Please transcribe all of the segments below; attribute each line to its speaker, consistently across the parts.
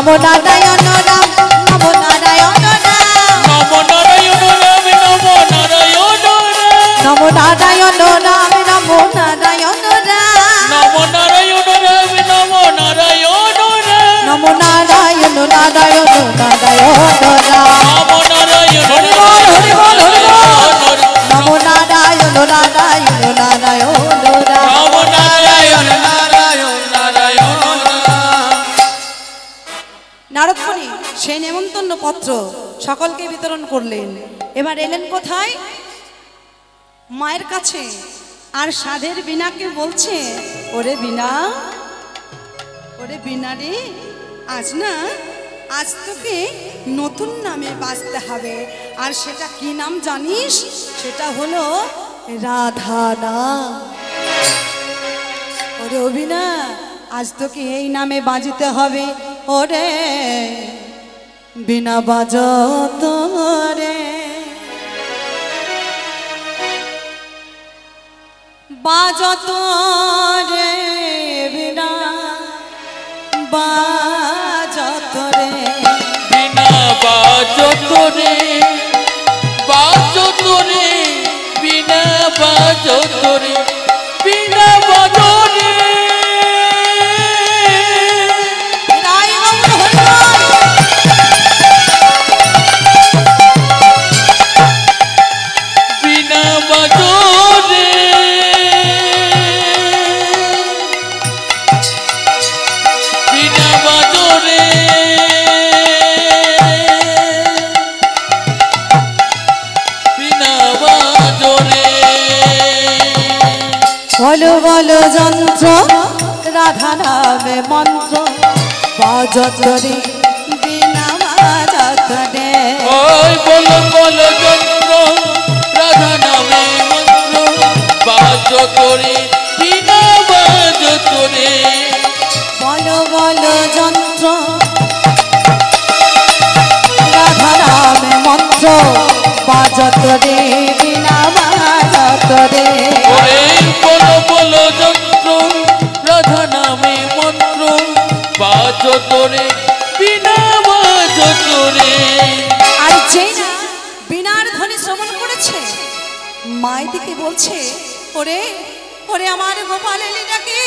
Speaker 1: নমো নারায়ণ রাম নমো নারায়ণ রাম
Speaker 2: নমো নারায়ণ রাম নমো নারায়ণ রাম
Speaker 1: নমো নারায়ণ রাম নমো নারায়ণ রাম
Speaker 2: নমো নারায়ণ রাম নমো নারায়ণ রাম
Speaker 1: নমো নারায়ণ নারায়ণ নারায়ণ রাম
Speaker 2: নমো নারায়ণ
Speaker 1: হরি বল হরি বল হরি বল নমো নারায়ণ নারায়ণ নারায়ণ রাম
Speaker 2: নমো নারায়ণ নারায়ণ নারায়ণ
Speaker 1: নারদ মুনি সেই নেমন্তন্ন পত্র সকলকে বিতরণ করলেন। এবার এলেন কোথায়? মায়ের কাছে। আর সাধের বীণাকে বলছে, ওরে বীণা, ওরে বীণা রে, আজ তোকে নতুন নামে বাঁচতে হবে। আর সেটা কি নাম জানিস? সেটা হলো রাধা নাম। ওরে বীণা, আজ তোকে এই নামে বাজিতে হবে। ওরে বীণা বাজত রে, বাজত রে বীণা বাজত রে,
Speaker 2: বিনা বাজত রে বাজত রে বিনা বাজত রে বিনা বাজত রে
Speaker 1: রায় গৌর হরিবল।
Speaker 2: বিনা বাজত রে বিনা বাজত রে বিনা বাজত রে
Speaker 1: বলো বলো যন্ত্র রাধা নামে মন্ত্র বাজত রে বীণা বাজত রে।
Speaker 2: ওই বলো বলো যন্ত্র রাধা নামে মন্ত্র বাজত রে বিনা বাজত রে
Speaker 1: বলো বলো যন্ত্র রাধা নামে মন্ত্র বাজত রে বীণা বাজত রে।
Speaker 2: ওরে বলো বলো যন্ত্র রাধা নামে মন্ত্র বাজত রে বিনা বাজত রে
Speaker 1: আর যে না বীণার ধ্বনি শ্রবণ করেছে, মায়ের দিকে বলছে, ওরে ওরে আমার গোপাল এলি নাকি?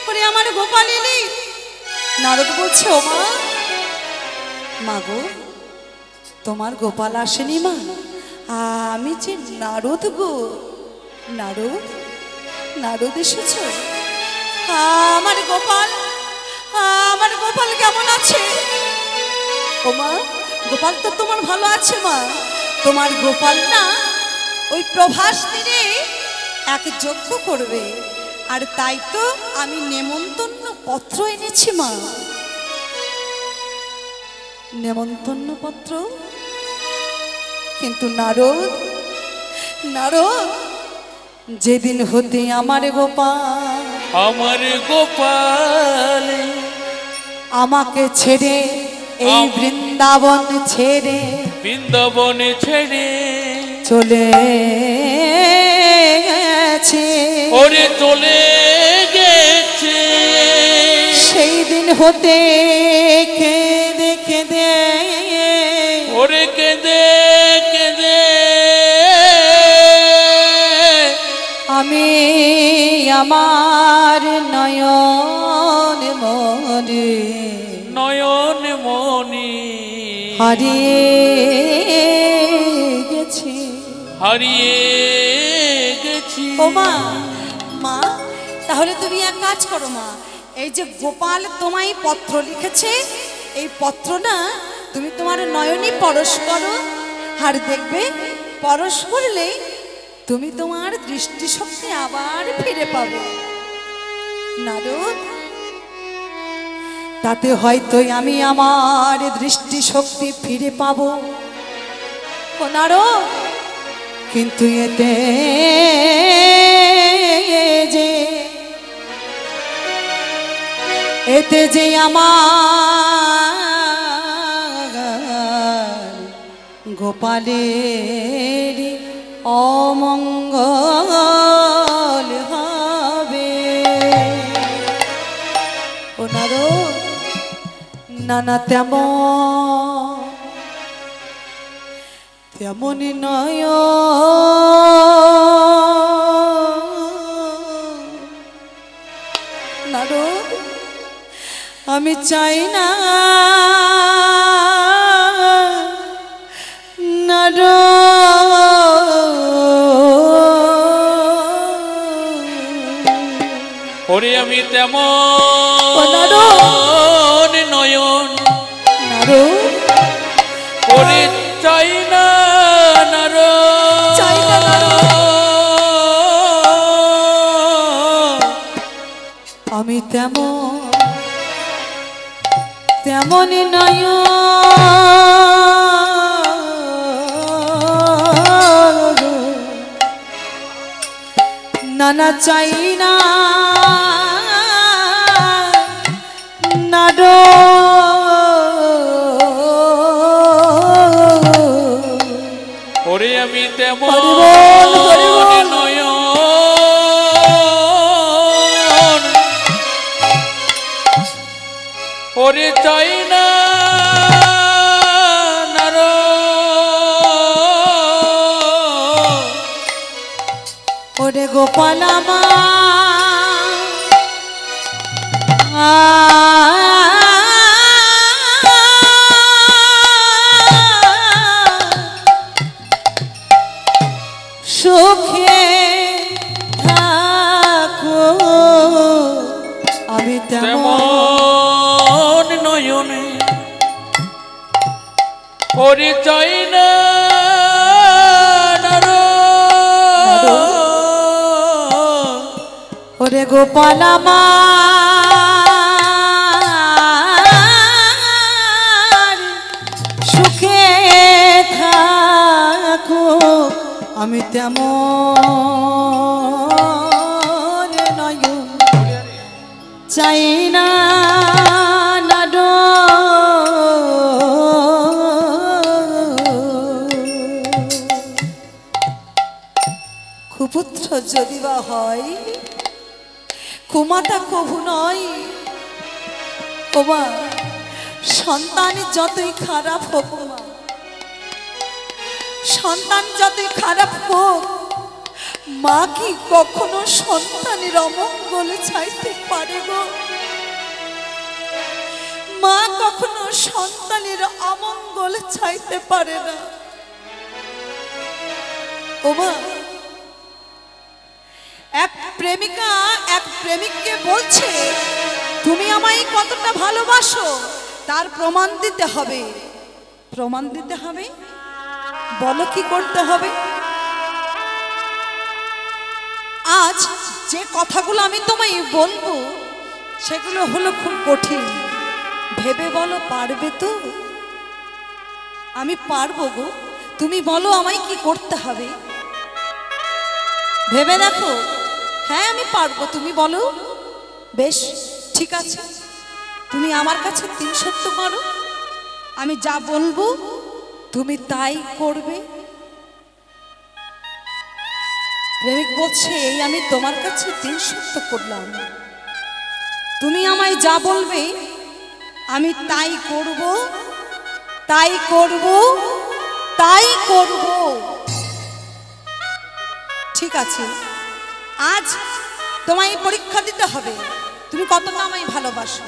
Speaker 1: ওরে আমার গোপাল এলি? নারদ বলছে, ও মা, মা গো, তোমার গোপাল আসেনি মা, আমি যে নারদ গো, নারদ, নারদ এসেছ? আমার গোপাল, আমার গোপাল কেমন আছে? ও মা, গোপাল তো তোমার ভালো আছে মা। তোমার গোপাল না ওই প্রভাস তীরে এক যজ্ঞ করবে, আর তাই তো আমি নেমন্তন্ন পত্র এনেছি মা। নেমন্তন্ন পত্র? কিন্তু নারদ, নারদ, যেদিন হতে আমার
Speaker 2: গোপাল
Speaker 1: আমাকে ছেড়ে এই বৃন্দাবন ছেড়ে
Speaker 2: বৃন্দাবনে ছেড়ে
Speaker 1: চলে গেছে,
Speaker 2: ওরে চলে গেছে
Speaker 1: সেই দিন হতে কেঁদে কেঁদে
Speaker 2: ওরে কেঁদে কেঁদে
Speaker 1: আমি আমার নয়ন মনে
Speaker 2: নয়ন মনি
Speaker 1: হারিয়ে গেছি,
Speaker 2: হারিয়ে গেছি।
Speaker 1: ও মা, মা, তাহলে তুমি এক কাজ করো মা, এই যে গোপাল তোমায় পত্র লিখেছে, এই পত্র না তুমি তোমার নয়নে পরশ করো, আর দেখবে পরশ করলে তুমি তোমার দৃষ্টিশক্তি আবার ফিরে পাবে। নারদ, তাতে হয়তো আমি আমার দৃষ্টিশক্তি ফিরে পাবো ও নারদ, কিন্তু এতে যে আমার গোপালের অমঙ্গল হবে। ও নারদ, না না তেমন তেমনই নয় নারদ আমি চাই না নারদ
Speaker 2: ওরে আমি তেমন নয়ন
Speaker 1: নারদ
Speaker 2: ওরে চাই না
Speaker 1: চাই না আমি তেমনই নয় নানা চাই না নারদ
Speaker 2: ওরে আমি তেমন নয়ন ওরে চাই না
Speaker 1: ওরে গোপাল সুখে থাকো আমি
Speaker 2: তেমন নয়নে ওরে চাই না
Speaker 1: ওরে গোপাল সুখে থাকো আমি তেমন নয়ন চাই না নারদ কুপুত্র যদি বা হয় কুমাতা কভু নয় ওমা সন্তান যতই খারাপ হোক মা সন্তান যতই খারাপ হোক মা কি কখনো সন্তানের অমঙ্গল চাইতে পারে গো মা কখনো সন্তানের অমঙ্গল চাইতে পারে না ওমা এক প্রেমিকা এক প্রেমিককে বলছে তুমি আমায় কতটা ভালোবাসো তার প্রমাণ দিতে হবে বলো কি করতে হবে আজ যে কথাগুলো আমি তোমায় বলবো সেগুলো হলো খুব কঠিন ভেবে বলো পারবে তো আমি পারবো গো তুমি বলো আমায় কি করতে হবে ভেবে দেখো হ্যাঁ আমি পারবো তুমি বলো বেশ ঠিক আছে তুমি আমার কাছে 3 সত্য করো আমি যা বলবো তুমি তাই করবে প্রেমিক বলছে এই আমি তোমার কাছে 3 সত্য করলাম তুমি আমায় যা বলবে আমি তাই করব ঠিক আছে আজ তোমায় পরীক্ষা দিতে হবে তুমি কতটা আমায় ভালোবাসো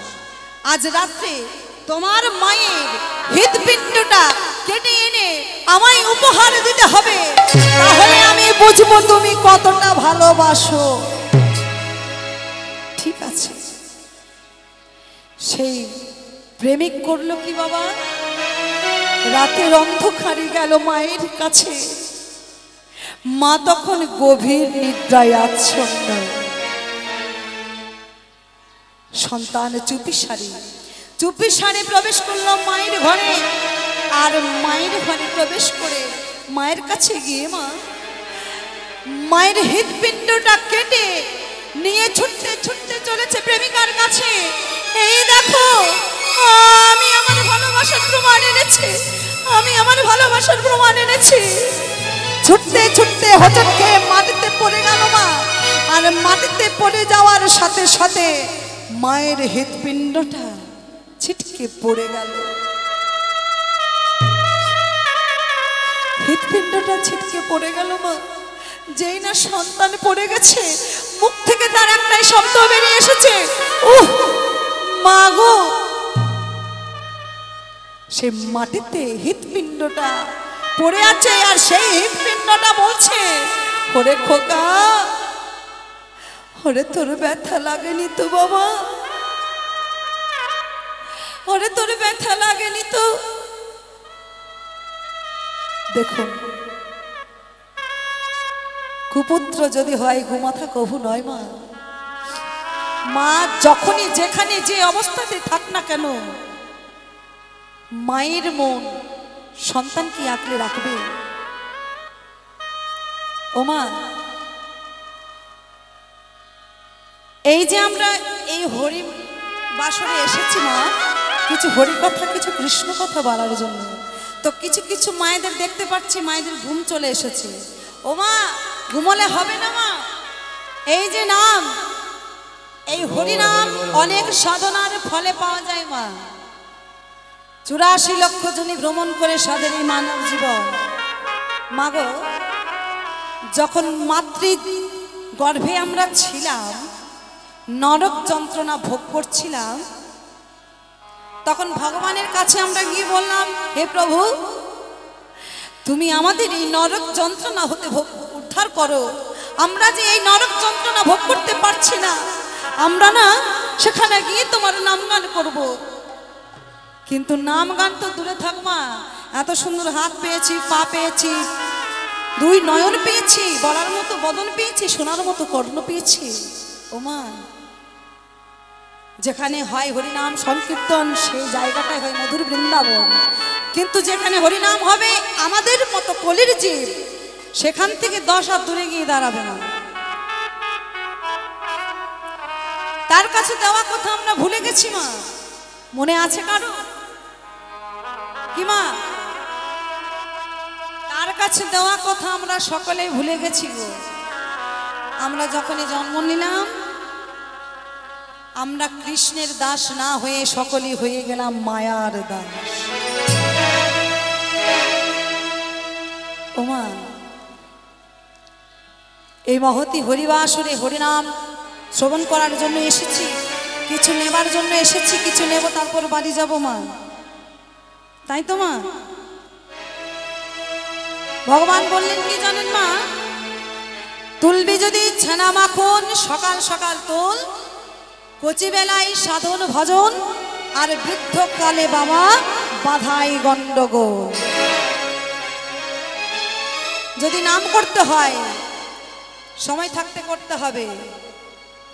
Speaker 1: আজ রাতে তোমার মায়ের হৃদপিণ্ডটা কেটে এনে আমায় উপহার দিতে হবে তাহলে আমি বুঝবো তুমি কতটা ভালোবাসো ঠিক আছে সেই প্রেমিক করলো কি বাবা রাতের অন্ধকারে গেল মায়ের কাছে মা তখন গভীর নিদ্রায় আচ্ছন্ন সন্তান চুপি সারে প্রবেশ করলো মায়ের ঘরে আর মায়ের ঘরে প্রবেশ করে মায়ের কাছে গিয়ে মায়ের হৃদপিণ্ডটা কেটে নিয়ে ছুটতে ছুটতে চলেছে প্রেমিকার কাছে এই দেখো আমি আমার ভালোবাসার প্রমাণ এনেছি ছুটতে ছুটতে হোঁচট খেয়ে মাটিতে পড়ে গেল মা আর মাটিতে পড়ে যাওয়ার সাথে সাথে মায়ের হৃদপিণ্ডটা ছিটকে পড়ে গেল। হৃৎপিণ্ডটা ছিটকে পড়ে গেল মা। যেই না সন্তান পড়ে গেছে, মুখ থেকে তার একটাই শব্দ বেরিয়ে এসেছে, উহ মা গো। সে মাটিতে হৃৎপিণ্ডটা পড়ে আছে, আর সেই হৃৎপিণ্ডটা বলছে, ওরে খোকা, ওরে তোর ব্যথা লাগেনি তো বাবা, ওরে তোর ব্যথা লাগেনি তো। দেখুন, কুপুত্র যদি হয় গোমাথা কভু নয় মা। মা যখনই যেখানে যে অবস্থাতে থাক না কেন, মায়ের মন সন্তান কি আঁকড়ে রাখবে? ও মা, এই যে আমরা এই হরি বাসরে এসেছি মা, কিছু হরি কথা, কিছু কৃষ্ণ কথা বলার জন্য। তো কিছু কিছু মায়েদের দেখতে পাচ্ছি, মায়েদের ঘুম চলে এসেছে। ও মা, ঘুমলে হবে না মা। এই যে নাম, এই হরি নাম অনেক সাধনার ফলে পাওয়া যায় মা। 84 লক্ষ জনি ভ্রমণ করে সাধের এই মানব জীবন। মাগো, যখন মাতৃ গর্ভে আমরা ছিলাম, নরক যন্ত্রণা ভোগ করছিলাম, তখন ভগবানের কাছে আমরা গিয়ে বললাম, হে প্রভু, তুমি আমাদের এই নরক যন্ত্রণা হতে উদ্ধার করো। আমরা যে এই নরক যন্ত্রণা ভোগ করতে পারছি না, আমরা না সেখানে গিয়ে তোমার নামগান করব। কিন্তু নামগান তো দূরে থাক মা, এত সুন্দর হাত পেয়েছি, পা পেয়েছি, 2 নয়ন পেয়েছি, বলার মতো বদন পেয়েছি, শোনার মতো কর্ণ পেয়েছি। ও মা, যেখানে হয় হরিনাম সংকীর্তন, সেই জায়গাটাই হয় মধুর বৃন্দাবন। কিন্তু যেখানে হরিনাম হবে আমাদের মতো কলির জীব, সেখান থেকে 10 হাত দূরে গিয়ে দাঁড়াবে না। তার কাছে দেওয়া কথা আমরা ভুলে গেছি মা। মনে আছে কারো কি মা? তার কাছে দেওয়া কথা আমরা সকলেই ভুলে গেছি গো। আমরা যখনই জন্ম নিলাম, আমরা কৃষ্ণের দাস না হয়ে সকলেই হয়ে গেলাম মায়ার দাস। ওমা, এই মহতি হরিবাসরে হরিনাম শ্রবণ করার জন্য এসেছি, কিছু নেবার জন্য এসেছি, কিছু নেব তারপর বাড়ি যাব মা। তাই তো মা? ভগবান বললেন কি জানেন মা? তুলবি যদি ছানা মাখন, সকাল সকাল তোল, কচি বেলায় সাধন ভজন, আর বৃদ্ধকালে বাবা বাধাই গন্ডগোল। যদি নাম করতে হয় সময় থাকতে করতে হবে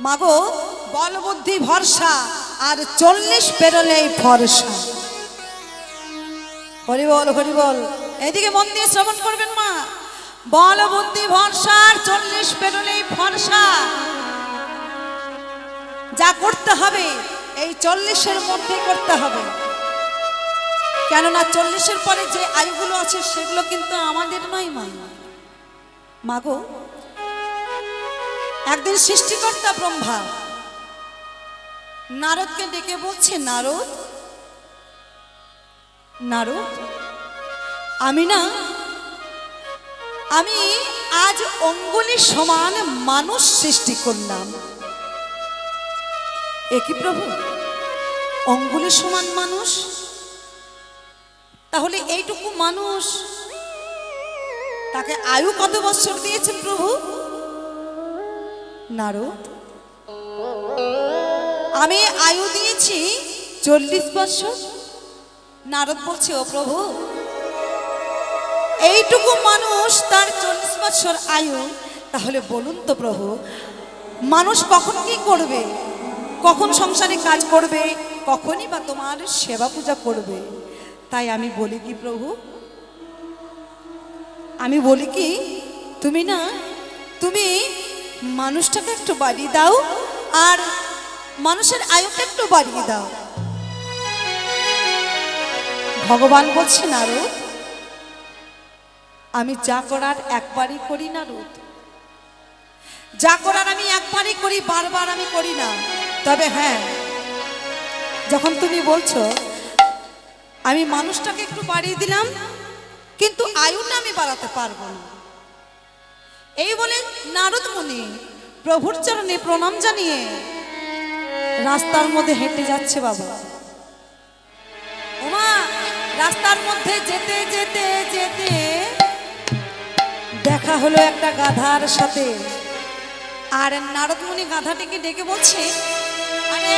Speaker 1: মাগো। বল বুদ্ধি ভরসা, আর 40 পেরোলেই ফরসা। হরি বল, হরি বল। এদিকে মন দিয়ে শ্রবণ করবেন মা। বল বুদ্ধি ভরসা, 40 পেরোলেই ফরসা। যা করতে হবে এই 40-এর মধ্যে করতে হবে, কেননা 40-এর পরে যে আয়ুগুলো আছে সেগুলো কিন্তু আমাদের নয় মা। মাগো, একদিন সৃষ্টিকর্তা ব্রহ্মা নারদকে ডেকে বলছে, নারদ, নারদ, আমি আজ অঙ্গুলি সমান মানুষ সৃষ্টি করলাম। একই প্রভু, অঙ্গুলি সমান মানুষ? তাহলে এইটুকু মানুষ, তাকে আয়ু কত বছর দিয়েছেন প্রভু? নারদ, আমি আয়ু দিয়েছি 40 বছর। নারদ বলছে, ও প্রভু, এইটুকু মানুষ, তার 40 বছর আয়ু, তাহলে বলুন তো প্রভু, মানুষ কখন কি করবে, কখন সংসারে কাজ করবে, কখনই বা তোমার সেবা পূজা করবে? তাই আমি বলি কি প্রভু, আমি বলি কি, তুমি মানুষটাকে একটু বাড়িয়ে দাও, আর মানুষের আয়ুটা একটু বাড়িয়ে দাও। ভগবান বলছে, নারদ, আমি যা করার একবারই করি নারদ, যা করার আমি একবারই করি, বারবার আমি করি না। তবে হ্যাঁ, যখন তুমি বলছো আমি মানুষটাকে একটু বাড়িয়ে দিলাম, কিন্তু আয়ুটা আমি বাড়াতে পারবো না, এই বলে নারদ মুনি প্রভুর চরণে প্রণাম জানিয়ে রাস্তার মধ্যে হেঁটে যাচ্ছে। বাবা ওমা, রাস্তার মধ্যে যেতে যেতে যেতে দেখা হলো একটা গাধার সাথে। আর নারদ মুনি গাধাটিকে ডেকে বলছে, আরে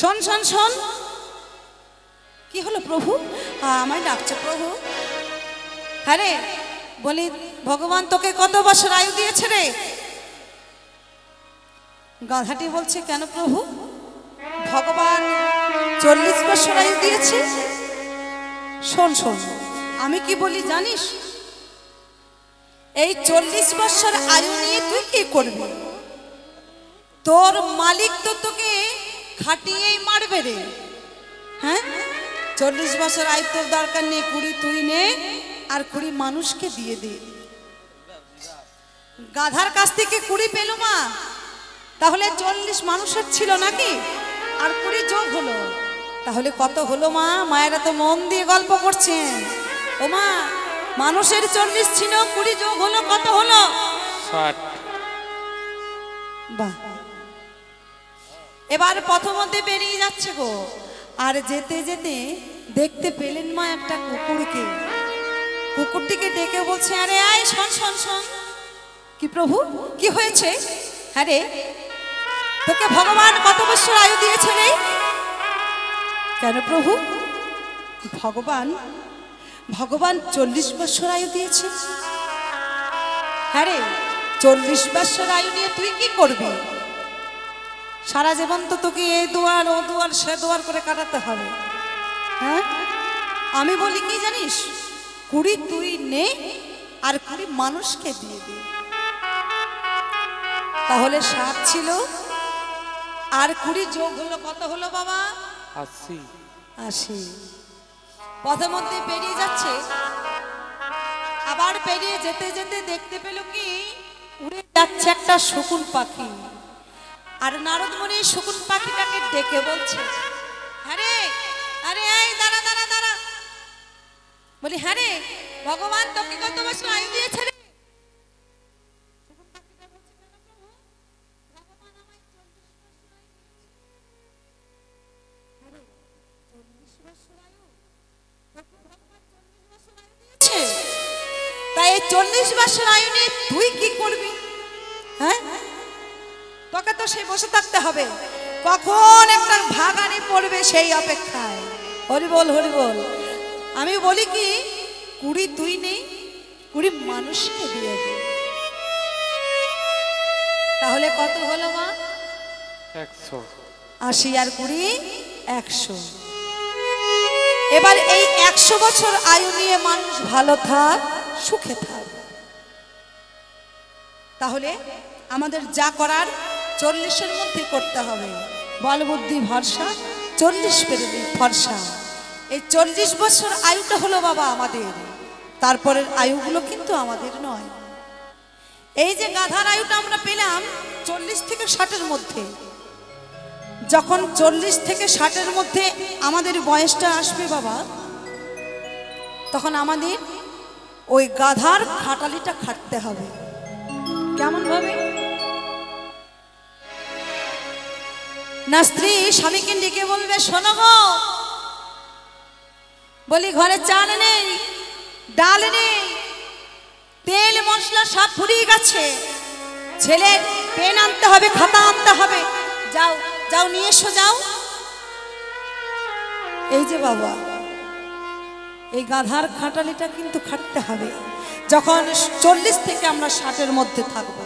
Speaker 1: শোন শোন শোন। কি হলো প্রভু? আমায় ডাকছো প্রভু? হ্যাঁ রে, বলি ভগবান তোকে কত বছর আয়ু দিয়েছে রে? গাধাটি বলছে, কেন প্রভু? ভগবান 40 বছর আয়ু দিয়েছে। শোন শোন, আমি কি বলি জানিস? এই 40 বছর আয়ু নিয়ে তুই কি করবি? তোর মালিক তো তোকে খাটিয়েই মারবে রে। হ্যাঁ, 40 বছর আয়ু তোর দরকার নেই, 20 তুই নে আর 20 মানুষকে দিয়ে দে। গাধার কাছ থেকে 20 পেল মা, তাহলে 40 মানুষের ছিল নাকি? আর 20 যোগ হলো, তাহলে কত হলো মা? মায়েরা তো মন দিয়ে গল্প করছেন। ও মা, মানুষের 40 ছিল, 20 যোগ হলো, কত হলো?
Speaker 2: 60।
Speaker 1: বাহ, এবার পথমধ্যে বেরিয়ে যাচ্ছে গো। আর যেতে যেতে দেখতে পেলেন মা একটা কুকুরকে। কুকুরটিকে ডেকে বলছে, আরে আয় শোন শোন শোন। কি প্রভু, কি হয়েছে? হ্যাঁ রে, তোকে ভগবান কত বছর আয়ু দিয়েছে রে? কেন প্রভু? ভগবান 40 বছর আয়ু দিয়েছে। হ্যাঁ রে, 40 বছর আয়ু নিয়ে তুই কি করবি? সারা জীবন তো তোকে এই দুয়ার ও দুয়ার সে দুয়ার করে কাটাতে হবে। হ্যাঁ, আমি বলি কি জানিস? 20 তুই নে আর 20 মানুষকে দিয়ে দে। তাহলে 60 ছিল, আর 20 যোগ হলো, কত হলো বাবা?
Speaker 2: 80।
Speaker 1: পথমধ্যে পেরিয়ে যাচ্ছে। আবার পেরিয়ে যেতে যেতে দেখতে পেল কি উড়ে যাচ্ছে একটা শকুন পাখি। আর নারদ মুনি শকুন পাখিটাকে ডেকে বলছে, আরে আরে এই দাঁড়া দাঁড়া দাঁড়া। বলি, হ্যাঁ রে, ভগবান তোকে কত বছর আয়ু দিয়েছে রে? তাই 40 বছর আয়ু নিয়ে তুই কি করবি? হ্যাঁ, তোকে তো সে বসে থাকতে হবে, কখন একটা ভাগানি পড়বে সেই অপেক্ষায়। হরি বল হরি বল। আমি বলি কি, 20 তুই নেই, 20 মানুষকে দিয়ে দে। তাহলে কত হলো মা?
Speaker 2: 100।
Speaker 1: 80 আর 20 100। এবার এই 100 বছর আয়ু নিয়ে মানুষ ভালো থাক, সুখে থাক। তাহলে আমাদের যা করার 40-এর মধ্যে করতে হবে। বল বুদ্ধি ভরসা, 40 পেরোবে ফরসা। এই 40 বছর আয়ুটা হলো বাবা আমাদের, তারপরের আয়ুগুলো কিন্তু আমাদের নয়। এই যে গাধার আয়ুটা আমরা পেলাম 40 থেকে 60-এর মধ্যে, যখন 40 থেকে 60-এর মধ্যে আমাদের বয়সটা আসবে বাবা, তখন আমাদের ওই গাধার খাটালিটা খাটতে হবে। কেমন ভাবে? না স্ত্রী স্বামীকে ডেকে বলবে, শোনো গো, বলি ঘরে চাল নেই, ডাল নেই, তেল মশলা সব ফুরিয়ে গেছে, ছেলের পেন আনতে হবে, খাতা আনতে হবে, যাও যাও নিয়ে এসো যাও। এই যে বাবা, এই গাধার খাটালিটা কিন্তু খাটতে হবে যখন 40 থেকে আমরা 60-এর মধ্যে থাকবো।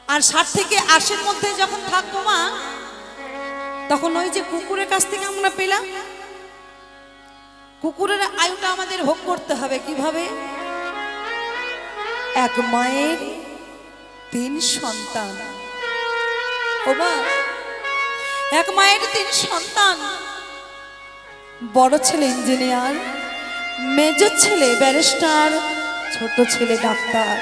Speaker 1: আর 60 থেকে 80-এর মধ্যে যখন থাকবো মা, তখন ওই যে কুকুরের কাছ থেকে আমরা পেলাম, কুকুরের আয়ুটা আমাদের ভোগ করতে হবে। কিভাবে? এক মায়ের 3 সন্তান। ও মা, এক মায়ের 3 সন্তান, বড় ছেলে ইঞ্জিনিয়ার, মেজো ছেলে ব্যারিস্টার, ছোট ছেলে ডাক্তার।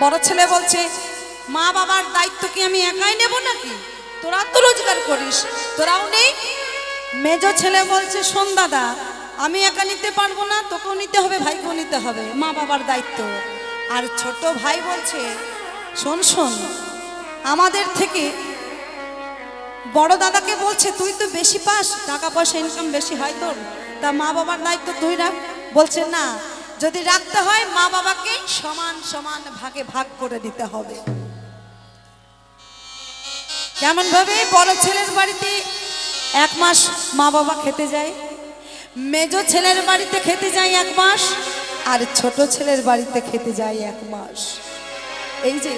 Speaker 1: বড় ছেলে বলছে মা বাবার দায়িত্ব কি আমি একাই নেব নাকি? তোরা তো রোজগার করিস, তোরাও নেই। মেজ ছেলে বলছে শোন দাদা, আমি একা নিতে পারবো না, তোকেও নিতে হবে, ভাইকেও নিতে হবে, মা বাবার দায়িত্ব। আর ছোট ভাই বলছে শোন শোন, আমাদের থেকে বড় দাদাকে বলছে তুই তো বেশি পাস, টাকা পয়সা ইনকাম বেশি হয় তোর, তা মা বাবার দায়িত্ব তুই রাখ। বলছে না, যদি রাখতে হয় মা বাবাকে সমান সমান ভাগে ভাগ করে দিতে হবে। কেমন ভাবে? বড় ছেলের বাড়িতে 1 মাস মা বাবা খেতে যায়, মেজ ছেলের বাড়িতে খেতে যায় 1 মাস, আর ছোট ছেলের বাড়িতে খেতে যায় 1 মাস। এই যে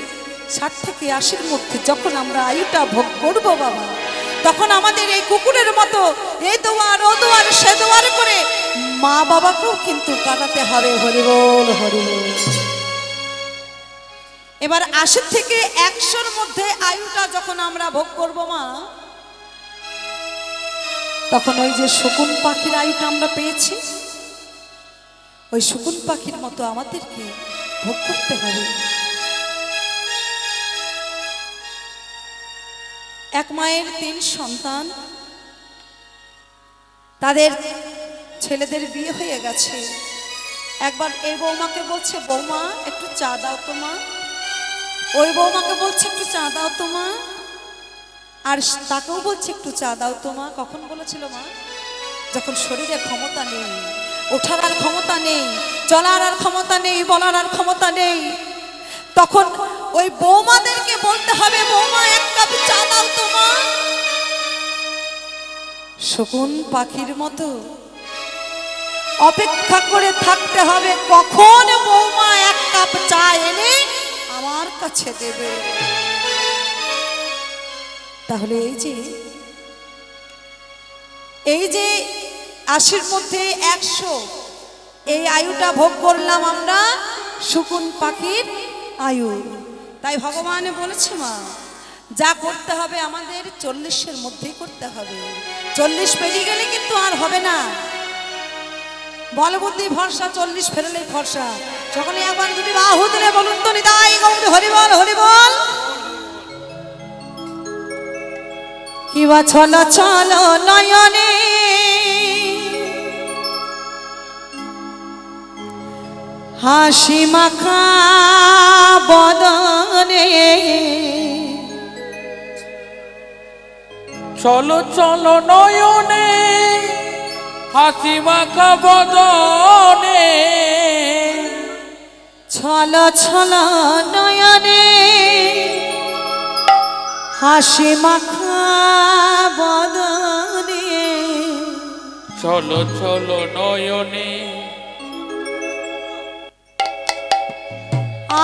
Speaker 1: 60 থেকে 80-র মধ্যে যখন আমরা আয়ুটা ভোগ করব বাবা, তখন আমাদের এই কুকুরের মতো এই দোয়ার ও দোয়ার সে দোয়ার করে মা বাবাকেও কিন্তু কাটাতে হবে। হরি বল, হরি বল। এবার 80 থেকে 100-র মধ্যে আয়ুটা যখন আমরা ভোগ করব মা, তখন ওই যে শকুন পাখির আয়ুটা আমরা পেয়েছি, ওই শকুন পাখির মতো আমাদেরকে ভোগ করতে হবে। এক মায়ের 3 সন্তান, তাদের ছেলেদের বিয়ে হয়ে গেছে। একবার এই বৌমাকে বলছে বৌমা একটু চা দাও তো মা, ওই বৌমাকে বলছে একটু চা দাও তো মা, আর তাকেও বলছে একটু চা দাও তো মা। কখন বলেছিল মা? যখন শরীরে ক্ষমতা নেই, ওঠার আর ক্ষমতা নেই, চলার আর ক্ষমতা নেই, বলার আর ক্ষমতা নেই, তখন ওই বৌমাদেরকে বলতে হবে বৌমা 1 কাপ চা দাও তো মা। শকুন পাখির মতো অপেক্ষা করে থাকতে হবে কখন বৌমা 1 কাপ চা এনে আমার কাছে দেবে। তাহলে এই যে 80-র মধ্যে 100, এই আয়ুটা ভোগ করলাম আমরা শকুন পাখির আয়ু। তাই ভগবান বলেছে মা, যা করতে হবে আমাদের 40-এর মধ্যেই করতে হবে। 40 পেরিয়ে গেলে কিন্তু আর হবে না। বল বুদ্ধি ভরসা, 40 ফেরলেই ভরসা। সকলে একবার দুটি বাহু তুলে বলুন তো নিতাই গৌর হরি বল, হরি বল। কিবা চলো চলো নয়নে হাসি মাখা বদনে,
Speaker 2: চলো চলো নয়নে হাসি মাখা বদনে,
Speaker 1: ছলো ছলো নয়নে হাসি মাখা বদনে,
Speaker 2: চলো চলো নয়নে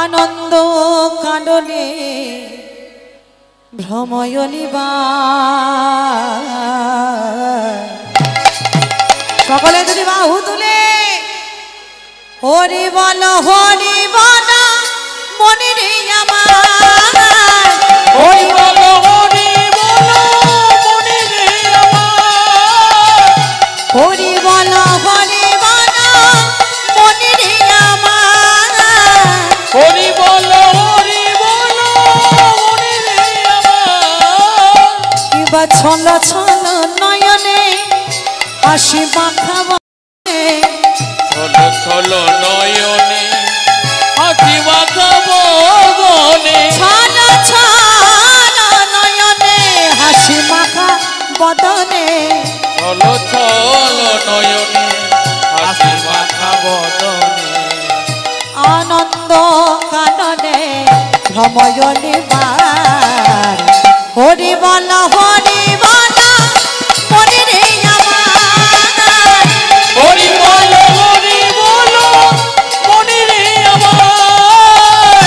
Speaker 1: আনন্দ কাননে ভ্রময়লিবা। সকলে যদি বাহু তুলে হরি বল, হরি বল মনে রে আমার,
Speaker 2: হরি বলো হরি বলো মনে রে আমার,
Speaker 1: হরি বল, হরি বল মনে রে আমার,
Speaker 2: হরি বলো হরি বলো মনে রে আমার।
Speaker 1: কিবা ছল ছল নয়নে হাসি মাখা বদনে,
Speaker 2: চলো চলো নয়নে হাসি মাখা বদনে,
Speaker 1: ছল ছল নয়নে হাসি মাখা বদনে,
Speaker 2: চলো চলো নয়নে হাসি মাখা বদনে,
Speaker 1: আনন্দ কাননে ভ্রময়লিবার। হরি বল, হরি বল মনে রে আমার,
Speaker 2: হরি বলো হরি বলো মনে রে আমার,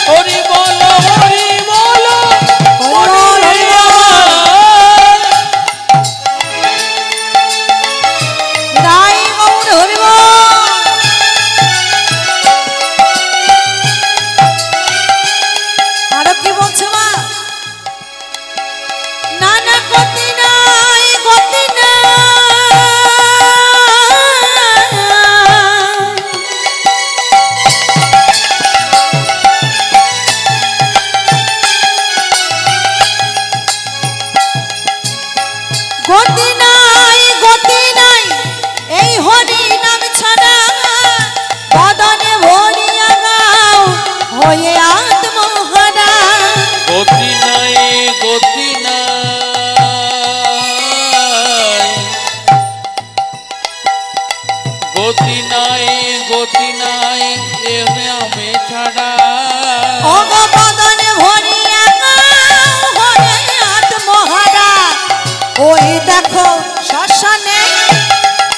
Speaker 2: হরি বলো হরি বলো মনে রে আমার।
Speaker 1: রাই গৌর হরি বল। আরো কি বল
Speaker 2: ছাড়া
Speaker 1: ওগো বদনে ভরিয়া হয়ে আত্মহারা ওই দেখো শ্মশানে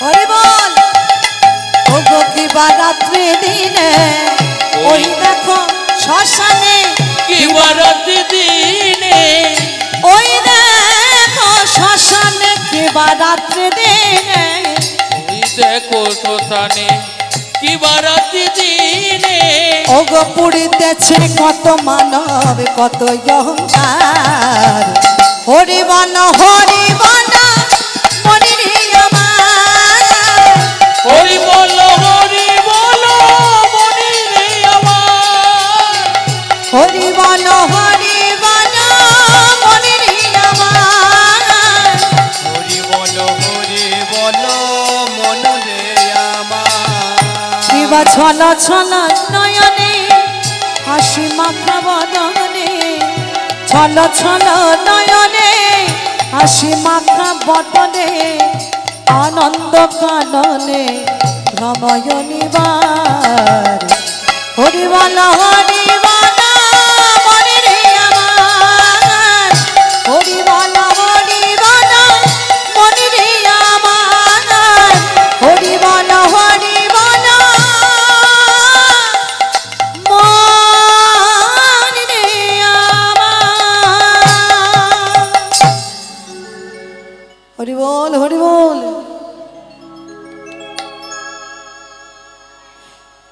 Speaker 1: ওরে বল ওগো কিবা রাত্রি দিনে ওই দেখো শ্মশানে
Speaker 2: কিবা রাত্রি দিনে
Speaker 1: ওই দেখো শ্মশানে কিবা রাত্রি দিনে
Speaker 2: ওই দেখো শ্মশানে কিবা রাত্রি দিনে
Speaker 1: ওগো পুড়িতেছে কত মানব কত অহংকার হরি বল মনি রে আমার
Speaker 2: হরি বল মনি রে আমার
Speaker 1: হরি বল মনি রে আমার
Speaker 3: হরি বল মন রে আমার
Speaker 1: কিবা ছল ছল নয়নে হাসি মাখা বদনে ছল ছল নয়নে হাসি মাখা বদনে আনন্দ কাননে ভ্রময় নিবার হরি বল মনি রে আমার হরি বল মনি রে আমার হরি বল মনি রে আমার হরি বল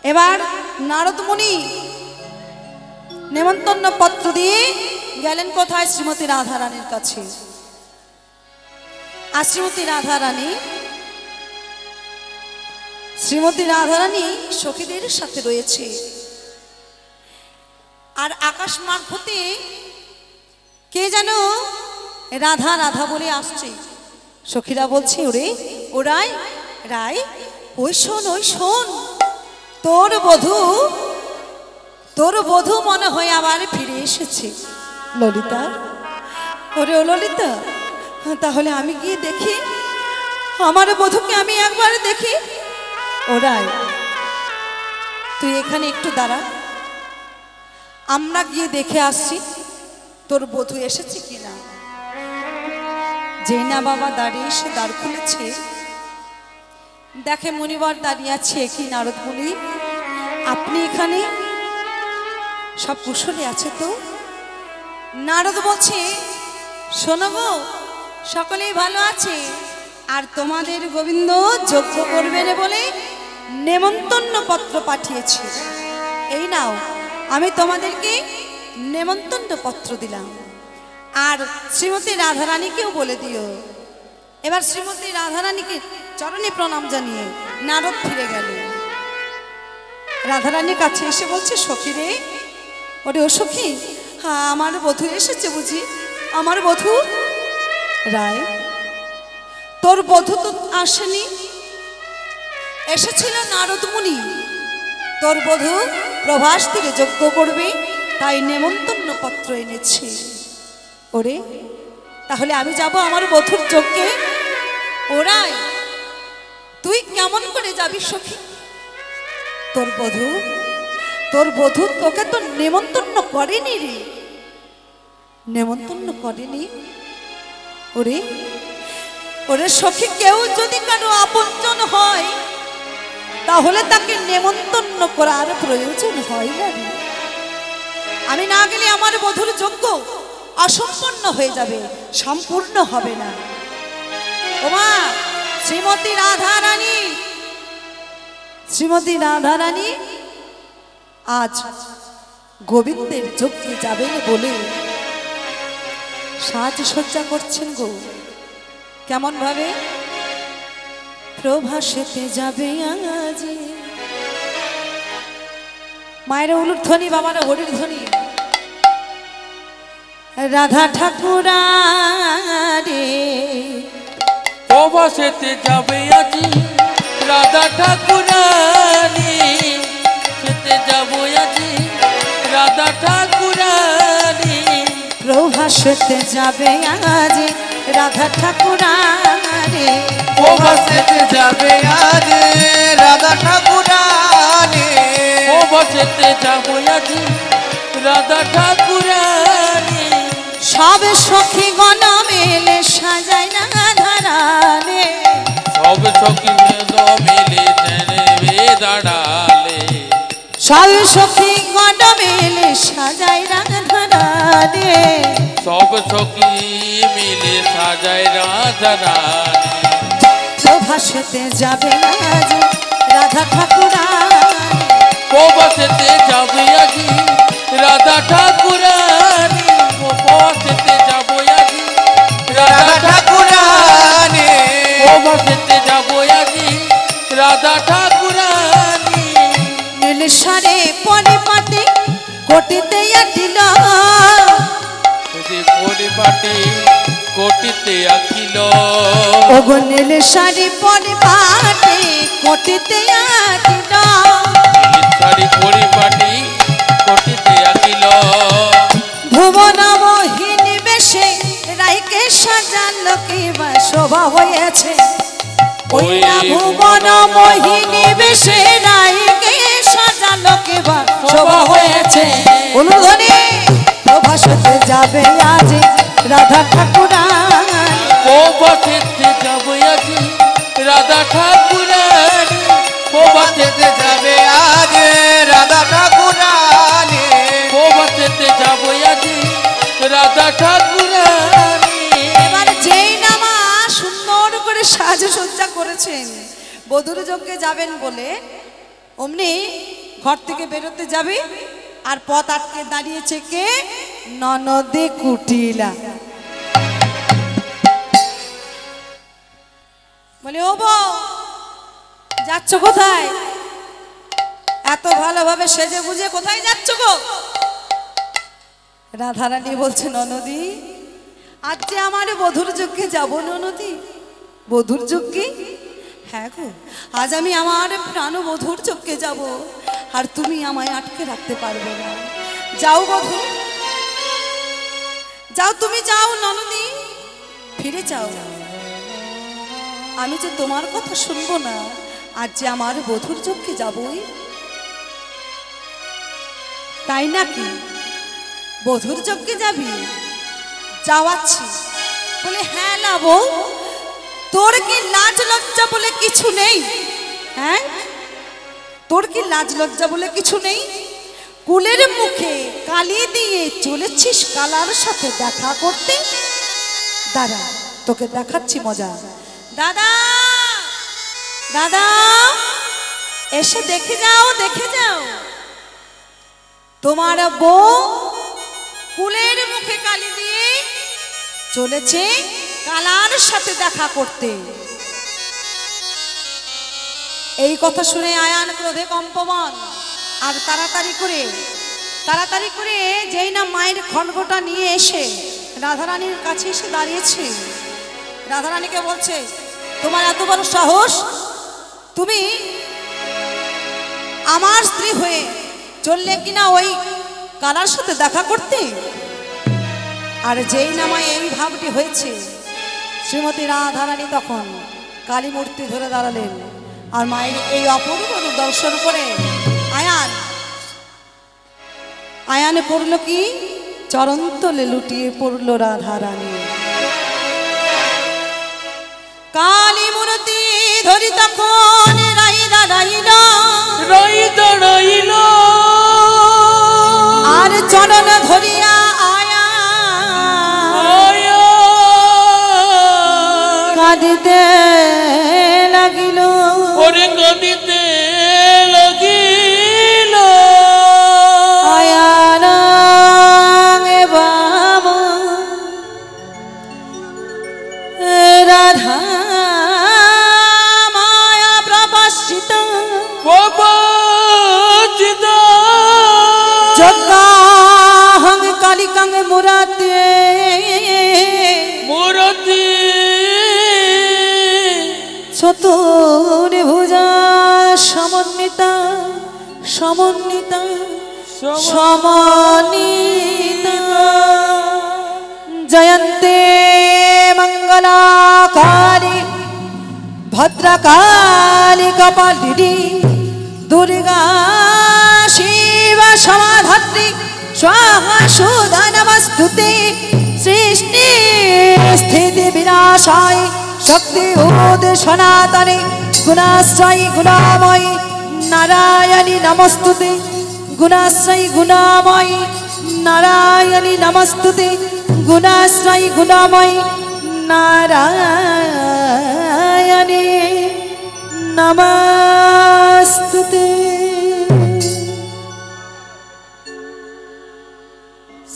Speaker 1: এবার নারদ মুনি নেমন্তন্ন পত্র দিয়ে গেলেন কোথায় শ্রীমতী রাধারানীর কাছে আর শ্রীমতী রাধারানী সখীদের সাথে রয়েছে আর আকাশ মারফতে কে যেন রাধা রাধা বলে আসছে সখীরা বলছে ওরাই রায় ওই শোন তোর বধূ মনে হয় আবার ফিরে এসেছে ললিতা ও ললিতা তাহলে আমি গিয়ে দেখি আমার বধূকে আমি একবার দেখি ওরাই তুই এখানে একটু দাঁড়া আমরা গিয়ে দেখে আসছি তোর বধূ এসেছে কিনা যেই না বাবা দাঁড়িয়ে এসে দ্বার খুলেছে দেখে মুনিবর দাঁড়িয়ে আছে কি নারদ মুনি আপনি এখানে সব কুশলে আছে তো নারদ বলছে শোনো গো সকলেই ভালো আছে আর তোমাদের গোবিন্দ যজ্ঞ করবেন বলে নেমন্তন্ন পত্র পাঠিয়েছে এই নাও আমি তোমাদেরকে নেমন্তন্ন পত্র দিলাম আর শ্রীমতী রাধারানীকেও বলে দিও এবার শ্রীমতী রাধারানীকে চরণে প্রণাম জানিয়ে নারদ ফিরে গেল রাধারানীর কাছে এসে বলছে সখী রে ও সখী হ্যাঁ আমার বধূ এসেছে বুঝি আমার বধূ রায় তোর বধূ তো আসেনি এসেছিল নারদ মুনি তোর বধূ প্রভাস থেকে যজ্ঞ করবে তাই নেমন্তন্ন পত্র এনেছে ওরে তাহলে আমি যাব আমার বধূর যজ্ঞে ওরাই তুই কেমন করে যাবি সখী তোর বধূ তোকে তো নেমন্তন্ন করেনি রে নেমন্তন্ন করেনি ওরে সখী কেউ যদি কারো আপনজন হয় তাহলে তাকে নেমন্তন্ন করার প্রয়োজন হয় না রে আমি না গেলে আমার বধূর যজ্ঞ অসম্পূর্ণ হয়ে যাবে সম্পূর্ণ হবে না ওমা শ্রীমতী রাধারানী আজ গোবিন্দের যজ্ঞে যাবেন বলে সাজসজ্জা করছেন গো কেমন ভাবে প্রভাসেতে যাবে আজ মায়ের উলুর ধ্বনি বাবারা হরির ধ্বনি রাধা ঠাকুরা রে
Speaker 2: প্রভাসেতে যাবে আজি রাধা ঠাকুরানী সেতে যাব আজি রাধা ঠাকুরানী
Speaker 1: প্রভাসেতে যাবে আজ রাধা ঠাকুরা রে ধারানে
Speaker 3: প্রবাসেতে যাবে আজ রাধা ঠাকুরানী
Speaker 2: প্রবাসেতে যাবো আজ রাধা ঠাকুরানী
Speaker 1: সব সখী গণ মেলে সাজায় রাধারানে
Speaker 2: সব সখী মিলে নেবে দাঁড়ালে
Speaker 1: সব সখী গণ মেলে সাজায় রাধারানে
Speaker 2: সব সখী মিলে সাজায় রাধা রানী
Speaker 1: প্রভাসেতে যাবে আজ রাধা ঠাকুরানী
Speaker 2: প্রবাসেতে যাবে আজি রাধা ঠাকুরানী প্রবাসেতে যাবো আজি রাধা
Speaker 3: রাধা ঠাকুরানী
Speaker 2: প্রবাসেতে যাবো আজি রাধা ঠাকুরানী
Speaker 1: নীল সারে পরিপাটি কোটিতে আটিল
Speaker 2: যদি পরিপাটি কোটিতে আঁকিল
Speaker 1: ওগো নীল সারে পরিপাটি কোটিতে আটিল
Speaker 2: সারি পরিপাটি কোটিতে আঁকিল
Speaker 1: ভুবন মোহিনী বেশে রাইকে সাজালো কিবা শোভা হয়েছে ওই না ভুবন মোহিনী বেশে রাইকে সাজালো কিবা শোভা হয়েছে অনুধ্বনি প্রভাসতে যাবে আজ রাধা ঠাকুরানী
Speaker 2: প্রবাসেতে যাবো আজি রাধা ঠাকুরানী প্রবাসেতে
Speaker 3: প্রবাসেতে যাবে আজ রাধা ঠাকুরানী
Speaker 2: প্রবাসেতে যাবো আজি রাধা ঠাকুরানী
Speaker 1: এবার যেই নামা সুন্দর করে সাজসজ্জা করেছেন বধূর যজ্ঞে যাবেন বলে অমনি ঘর থেকে বেরোতে যাবে আর পথ আটকে দাঁড়িয়েছে কে ননদে কুটিলা বলে ও বউ যাচ্ছ কোথায় এত ভালোভাবে সেজে বুঝে কোথায় যাচ্ছ গো রাধারানী বলছে ননদী আজ যে আমার বধূর যজ্ঞে যাব ননদী বধূর যজ্ঞে হ্যাঁ গো আজ আমি আমার প্রাণ বধূর যজ্ঞে যাব আর তুমি আমায় আটকে রাখতে পারবে না যাও বধূ যাও তুমি যাও ননদী ফিরে যাও আমি যে তোমার কথা শুনবো না আজ যে আমার বধূর যজ্ঞে যাবই তাই নাকি বধূর যজ্ঞে যাবি যাওয়াচ্ছি বলে হ্যাঁ না বউ তোর কি লাজ লজ্জা বলে কিছু নেই হ্যাঁ তোর কি লাজ লজ্জা বলে কিছু নেই কুলের মুখে কালি দিয়ে চলেছিস কালার সাথে দেখা করতে দাদা তোকে দেখাচ্ছি মজা দাদা দাদা এসে দেখে যাও তোমার বউ কুলের মুখে কালি দিয়ে চলেছে কালার সাথে দেখা করতে এই কথা শুনে আয়ান ক্রোধে কম্পমান আর তাড়াতাড়ি করে যেই না মায়ের খড়গটা নিয়ে এসে রাধারানীর কাছে এসে দাঁড়িয়েছে রাধারানীকে বলছে তোমার এত বড় সাহস তুমি আমার স্ত্রী হয়ে চললে কিনা ওই কালার সাথে দেখা করতে আর যেই নামায় এই ভাবটি হয়েছে শ্রীমতী রাধারানী তখন কালী মূর্তি ধরে দাঁড়ালেন আর মায়ের এই অপূর্ব দর্শন করে আয়ানে পড়ল কি চরণতলে লুটিয়ে পড়ল রাধারানী কালী মূর্তি ধরি তখন রাই দাঁড়াইল আর চরণ ধরিয়া আয়া কাঁদিতে লাগিল
Speaker 2: ওরে কাঁদিতে লাগিল
Speaker 1: আয়ার বাবা রাধা মায়া প্রবাসিত জগাহং কালিকাং মুরাতে চতুর্ভুজা সমন্বিতা জয়ন্তে মঙ্গলাকারী ভদ্রকালী কপালিনী দুর্গা শিব সমাধাত্রী স্বাহা সুধা নমস্তুতে সৃষ্টি স্থিতি বিনাশায় শক্তি উদ সনাতনে গুণাশ্রয়ী গুণাময়ী নারায়ণী নমস্তুতে গুণাশ্রয়ী গুণাময়ী নারায়ণী নমস্তুতে গুণাশ্রয়ী গুণাময়ী নারায়ণী নমস্তুতে।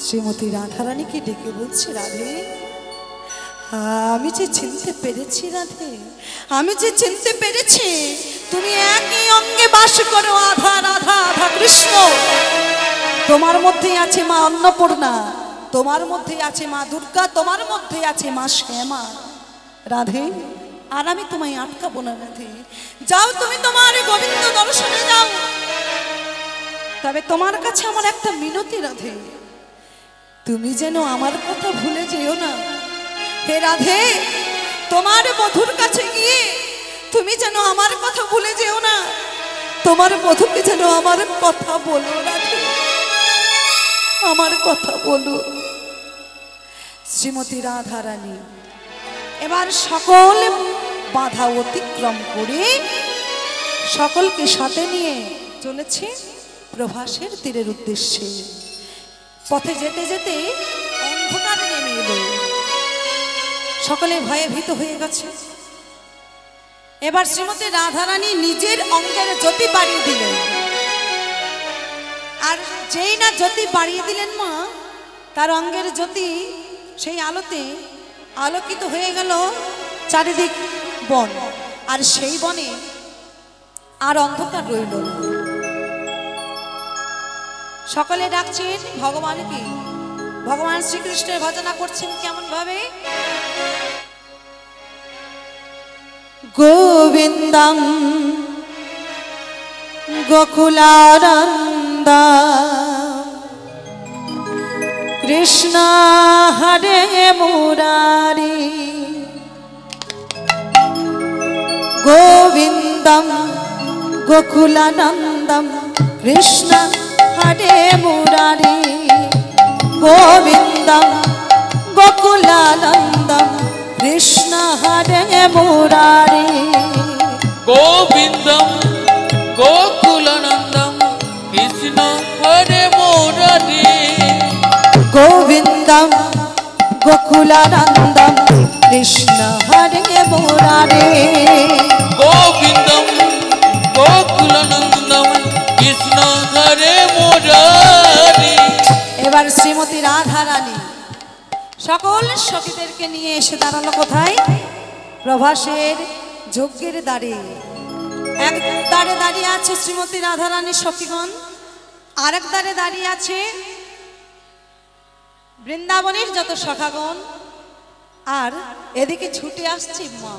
Speaker 1: শ্রীমতী রাধারানীকে ডেকে বলছে, রাধে আমি যে চিনতে পেরেছি, রাধে আমি যে চিনতে পেরেছি তুমি একই অঙ্গে বাস করো, আধা রাধা আধা কৃষ্ণ। তোমার মধ্যেই আছে মা অন্নপূর্ণা, তোমার মধ্যে আছে মা দুর্গা, তোমার মধ্যে আছে মা শ্যামা। রাধে আর আমি তোমায় আটকাবো না রাধে, যাও তুমি তোমার গোবিন্দ দর্শনে যাও। তবে তোমার কাছে আমার একটা মিনতি রাধে, তুমি যেন আমার কথা ভুলে যেও না। হে রাধে, তোমার বধূর কাছে গিয়ে তুমি যেন আমার কথা ভুলে যেও না, তোমার বধূকে যেন আমার কথা বলো রাধে, আমার কথা বলো। শ্রীমতী রাধারানী এবার সকল বাধা অতিক্রম করে সকলকে সাথে নিয়ে চলেছে প্রভাসের তীরের উদ্দেশ্যে। পথে যেতে যেতে অন্ধকার নেমে এলো, সকলে ভয়ে ভীত হয়ে গেছে। এবার শ্রীমতী রাধারানী নিজের অঙ্গের জ্যোতি বাড়িয়ে দিলেন, আর যেই না জ্যোতি বাড়িয়ে দিলেন মা, তার অঙ্গের জ্যোতি সেই আলোতে আলোকিত হয়ে গেল চারিদিক বন, আর সেই বনে আর অন্ধকার রইল না। সকলে ডাকছেন ভগবানকে, ভগবান শ্রীকৃষ্ণের ভজনা করছেন কেমন ভাবে? গোবিন্দং গোকুলানন্দ কৃষ্ণ হরে মুরারি, গোবিন্দম গোকুলানন্দম কৃষ্ণ হরে মুরারি, গোবিন্দম গোকুলানন্দম কৃষ্ণ হরে মুরারি,
Speaker 2: গোবিন্দম গোকুলানন্দম কৃষ্ণ হরে মুরারি,
Speaker 1: গোবিন্দম গোকুলানন্দম কৃষ্ণ হরে মুরারি,
Speaker 2: গোবিন্দম গোকুলানন্দম কৃষ্ণ হরে মুরারি।
Speaker 1: এবার শ্রীমতী রাধারানী সকল সখীদেরকে নিয়ে এসে দাঁড়ালো কোথায়? প্রভাসের যজ্ঞের দ্বারে। এক দ্বারে দাঁড়িয়ে আছে শ্রীমতী রাধারানীর সখীগণ, আরেক দ্বারে দাঁড়িয়ে আছে বৃন্দাবনের যত সখাগণ, আর এদিকে ছুটে আসছে মা।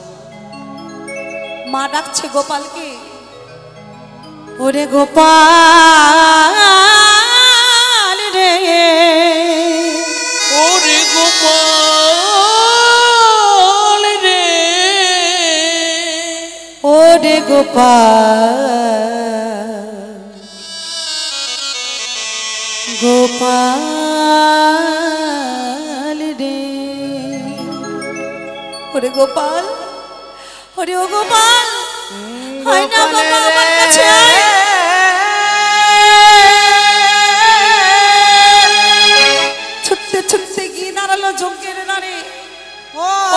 Speaker 1: মা ডাকছে গোপালকে, ওরে গোপাল রে,
Speaker 2: ওরে গোপাল রে,
Speaker 1: ওরে গোপাল, গোপাল রে, ওরে গোপাল, ওরে ও গোপাল, হয় না বাবা আমার কাছে আয়। ছুটতে ছুটতে গিয়ে দাঁড়ালো যজ্ঞের দ্বারে।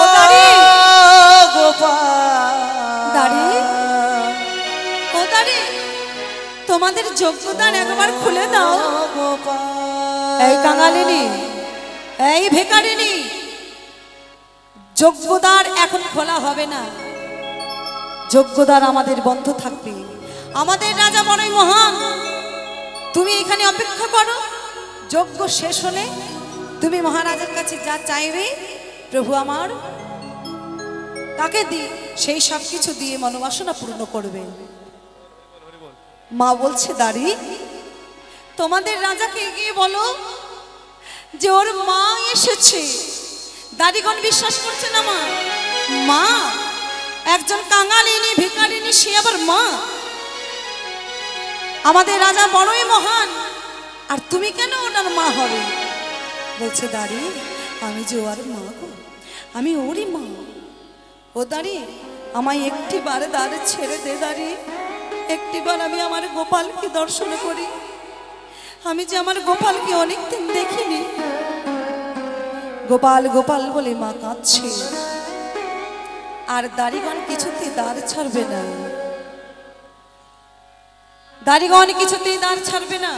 Speaker 1: ও দাঁড়ি
Speaker 3: গোপাল,
Speaker 1: দাঁড়ি, ও দাঁড়ি, তোমাদের যজ্ঞদান একবার খুলে দাও।
Speaker 3: গোপাল,
Speaker 1: এই কাঙালিনী, এই ভিখারিনী, যজ্ঞদ্বার এখন খোলা হবে না, যজ্ঞদ্বার আমাদের বন্ধ থাকবে। আমাদের রাজা বড়ই মহান, তুমি এখানে অপেক্ষা করো, যজ্ঞ শেষ হলে তুমি মহারাজের কাছে যা চাইবে প্রভু আমার তাকে দিয়ে সেই সব কিছু দিয়ে মনোবাসনা পূর্ণ করবে। মা বলছে, দাঁড়ি তোমাদের রাজাকে গিয়ে বলো যে ওর মা এসেছে। দাড়িগণ বিশ্বাস করছে না মা, মা একজন কাঙালিনী ভিখারিনী, সে আবার মা। আমাদের রাজা বড়ই মহান, আর তুমি কেন ওনার মা হবে? বলছে দাঁড়ি, আমি যে ওর মা গো, আমি ওরই মা। ও দাঁড়িয়ে আমায় একটিবার দাঁড়ে ছেড়ে দে দাঁড়িয়ে, একটিবার আমি আমার গোপালকে দর্শন করি। আমি যে আমার গোপালকে অনেকদিন দেখিনি। গোপাল গোপাল বলে মা কাঁদছে, আর দাড়িগণ কিছুতেই দাঁড় ছাড়বে না, দাড়িগণ কিছুতেই দাঁড় ছাড়বে না।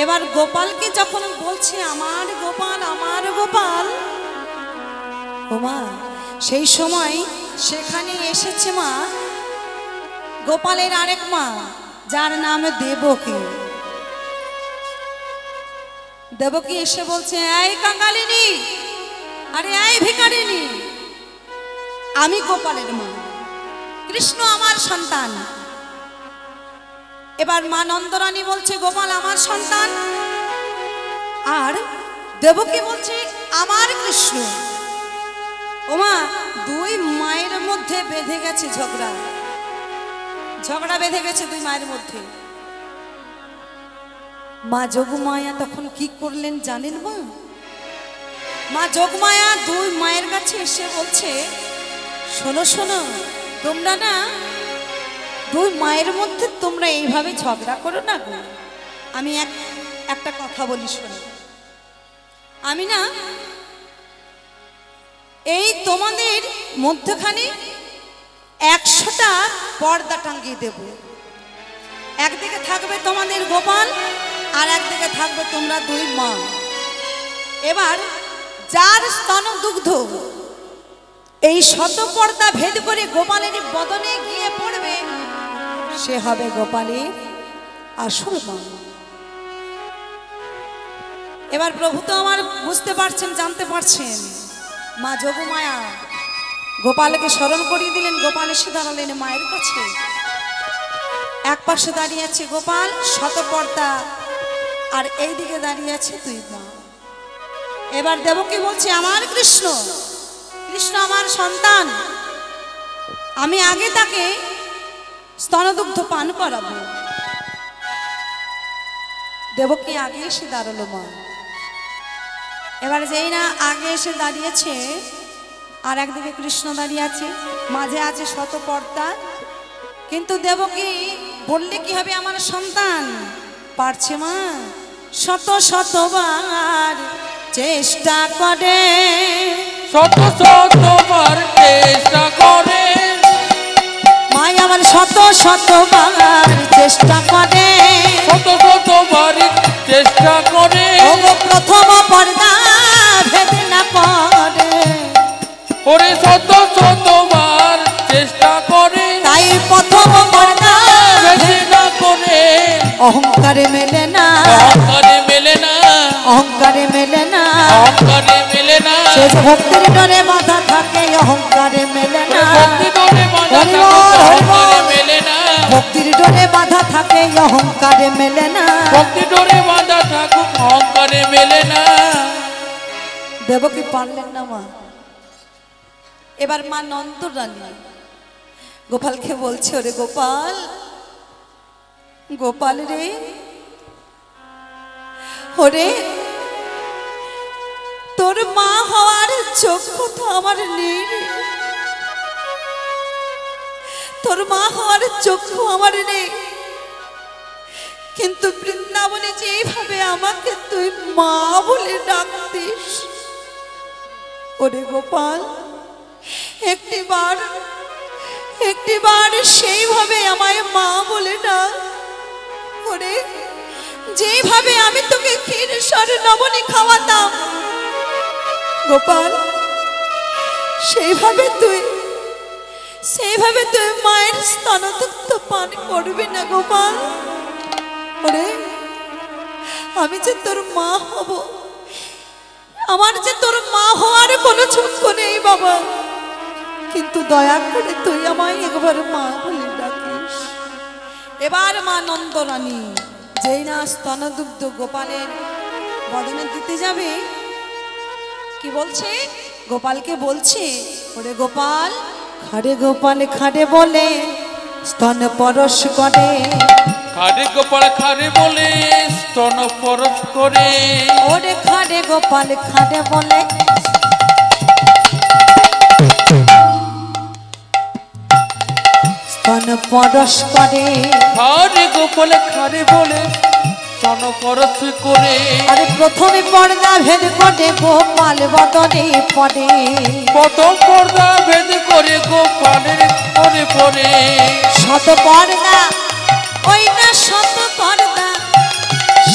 Speaker 1: এবার গোপালকে যখন বলছে আমার গোপাল আমার গোপাল, ও মা, সেই সময় সেখানে এসেছে মা গোপালের আরেক মা, যার নাম দেবকী। দেবকী এসে বলছে, এই কাঙালিনী, আরে এই ভিখারিনী, আমি গোপালের মা, কৃষ্ণ আমার সন্তান। এবার মা নন্দরানী বলছে গোপাল আমার সন্তান, আর দেবকী বলছে আমার কৃষ্ণ। ওমা, দুই মায়ের মধ্যে বেঁধে গেছে ঝগড়া, ঝগড়া বেঁধে গেছে দুই মায়ের মধ্যে। মা যোগমায়া তখন কি করলেন জানেন মা? মা যোগমায়া দুই মায়ের কাছে এসে বলছে, শোনো শোনো, তোমরা না দুই মায়ের মধ্যে তোমরা এইভাবে ঝগড়া করো না গো। আমি একটা কথা বলি শোনো, আমি না এই তোমাদের মধ্যখানে 100টা পর্দা টাঙ্গিয়ে দেব। একদিকে থাকবে তোমাদের গোপাল, আর একদিকে থাকবে তোমরা দুই মা। এবার যার স্তন দুগ্ধ এই শত পর্দা ভেদ করে গোপালের বদনে গিয়ে পড়বে, সে হবে গোপালের আসল মা। এবার প্রভু তো আমার বুঝতে পারছেন, জানতে পারছেন, মা যোগমায়া গোপালকে স্মরণ করিয়ে দিলেন। গোপাল এসে দাঁড়ালেন মায়ের কাছে, এক পাশে দাঁড়িয়ে আছে গোপাল শতপর্দা, আর এই দিকে দাঁড়িয়ে আছে দুই মা। এবার দেবকী বলছে আমার কৃষ্ণ, কৃষ্ণ আমার সন্তান, আমি আগে তাকে স্তনদুগ্ধ পান করাবো। দেবকী আগে এসে দাঁড়ালো মা। এবার যেই না আগে এসে দাঁড়িয়েছে, আর একদিকে কৃষ্ণ দাঁড়িয়ে আছে, মাঝে আছে শতপর্দা। কিন্তু দেবকী বললে কি হবে আমার সন্তান? পারছে মা, শত শতবার চেষ্টা করে,
Speaker 2: শত শতবার চেষ্টা করে,
Speaker 1: মাই আমার শত শতবার চেষ্টা করে,
Speaker 2: শত শতবার চেষ্টা করে,
Speaker 1: প্রথম পর্দা ভেদ না করে।
Speaker 2: ওরে শত শতবার চেষ্টা করে,
Speaker 1: তাই প্রথম পর্দা
Speaker 2: ভেদ না করে,
Speaker 1: অহংকারে মেলে না,
Speaker 2: অহংকারে মেলে না,
Speaker 1: অহংকারে মেলে না,
Speaker 2: অহংকারে মেলে না,
Speaker 1: সে যে ভক্তির ডরে বাধা থাকে অহংকারে মেলে না,
Speaker 2: ভক্তি ডোরে বাঁধা থাকে, অহংকারে মেলে না,
Speaker 1: ভক্তির ডরে বাধা থাকে অহংকারে মেলে না।
Speaker 2: ভক্তি ডোরে বাঁধা থাকুক, অহংকারে মেলে না।
Speaker 1: দেবকী পারলেন না মা। এবার মা নন্দরানী গোপালকে বলছে, ওরে গোপাল, গোপাল রে, ওরে তোর মা হওয়ার যোগ্যতা আমার নেই রে, তোর মা হওয়ার যোগ্য আমার নেই। কিন্তু বৃন্দাবনে যেভাবে আমাকে তুই মা বলে ডাকতিস, ওরে গোপাল, একটিবার সেইভাবে আমায় মা বলে ডাক। ওরে যেভাবে আমি তোকে ক্ষীর সরে নবনী খাওয়াতাম গোপাল, সেইভাবে তুই মায়ের স্তনদুগ্ধ পান করবি না গোপাল। ওরে আমি যে তোর মা হব, আমার যে তোর মা হওয়ার কোনো যোগ্য নেই বাবা, কিন্তু দয়া করে তুই আমায় একবার মা বলে ডাকিস। এবার মা নন্দরানী যেই না স্তনদুগ্ধ গোপালের বদনে দিতে যাবে, কি বলছে? গোপালকে বলছে, ওরে গোপাল খাড়ে গোপাল খাড়ে বলে স্তন পরশ করে।
Speaker 2: খারে গোপাল খারে বলে স্তন পরশ করে।
Speaker 1: ওরে খাড়ে গোপাল খাড়ে বলে স্তন পরশ করে।
Speaker 2: খারে গোপাল খারে বলে স্তন পরশ করে।
Speaker 1: আরে প্রথমে পর্দা ভেদ করে গোপাল বদনে পড়ে।
Speaker 2: প্রথম পর্দা ভেদ করে গোপালের পরে পরে।
Speaker 1: শত পর্দা ওই না শত পর্দা,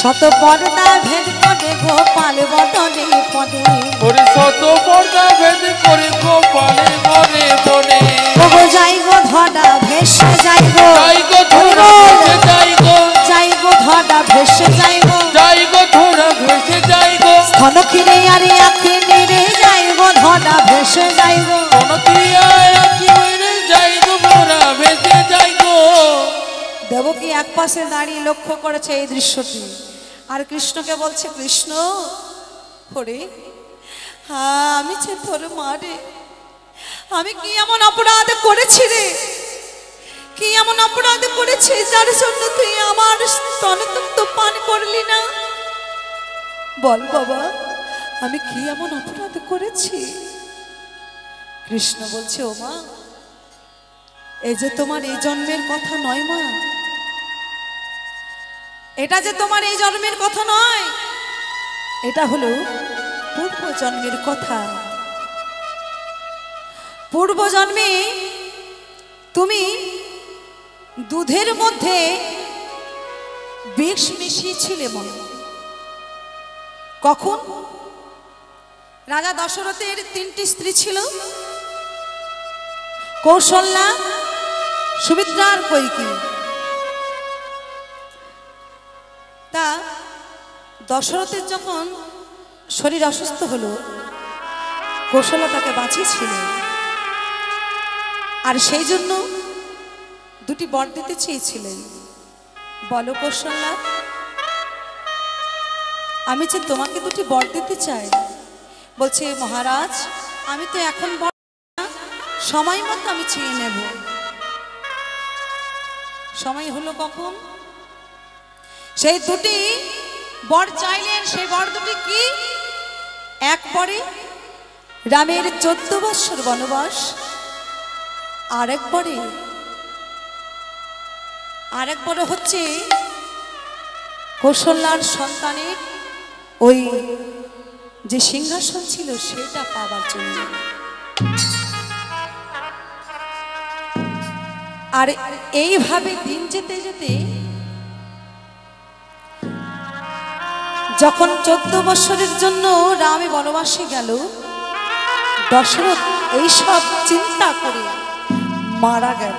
Speaker 1: শত পর্দা ভেদ করে গোপাল বদনে পড়ে।
Speaker 2: ওরে শত পর্দা ভেদ করে গোপালের পরে পরে।
Speaker 1: ওগো যাই গো ধরা ভেসে যাই গো,
Speaker 2: যাই গো ধরা ভেসে যাই গো,
Speaker 1: যাই গো ধরা ভেসে যাই গো,
Speaker 2: যাই গো ধরা ভেসে যাই গো।
Speaker 1: স্তন খিরে আরে আখি নিরে যাই গো ধরা ভেসে যাই গো।
Speaker 2: কোন ক্রিয়ায় কি হইরে যাই গো ধরা ভেসে যাই গো।
Speaker 1: দেবকী এক পাশে দাঁড়িয়ে লক্ষ্য করেছে এই দৃশ্যটি, আর কৃষ্ণকে বলছে কৃষ্ণ ওরে আমি যে তোর মা রে, আমি কি এমন অপরাধ করেছি রে, কি এমন অপরাধ করেছি যার জন্য তুই আমার স্তনতপ্ত পান করলি না? বল বাবা আমি কি এমন অপরাধ করেছি? কৃষ্ণ বলছে ও মা, এই যে তোমার এই জন্মের কথা নয় মা, এটা যে তোমার এই জন্মের কথা নয়, এটা হলো পূর্ব জন্মের কথা। পূর্ব জন্মে তুমি দুধের মধ্যে বিষ মিশিয়েছিলে মা। কখন? রাজা দশরথের 3টি স্ত্রী ছিল, কৌশল্যা, সুমিত্রা আর কৈকেয়ী। তা দশরথের যখন শরীর অসুস্থ হলো, কৌশল্যা তাকে বাঁচিয়েছিল, আর সেই জন্য 2টি বর দিতে চেয়েছিলেন। বলো কৌশল্যা, আমি যে তোমাকে 2টি বর দিতে চাই। বলছে মহারাজ আমি তো এখন বর না, সময় মতো আমি চেয়ে নেব। সময় হলো কখন? সেই 2টি বর চাইলেন। সেই বর 2টি কি? এক বরে রামের 14 বৎসর বনবাস, আরেক বরে হচ্ছে কৌশল্যার সন্তানের ওই যে সিংহাসন ছিল সেটা পাবার জন্য। আর এইভাবে দিন যেতে যেতে যখন 14 বছরের জন্য রামে বনবাসে গেল, দশরথ এইসব চিন্তা করে মারা গেল।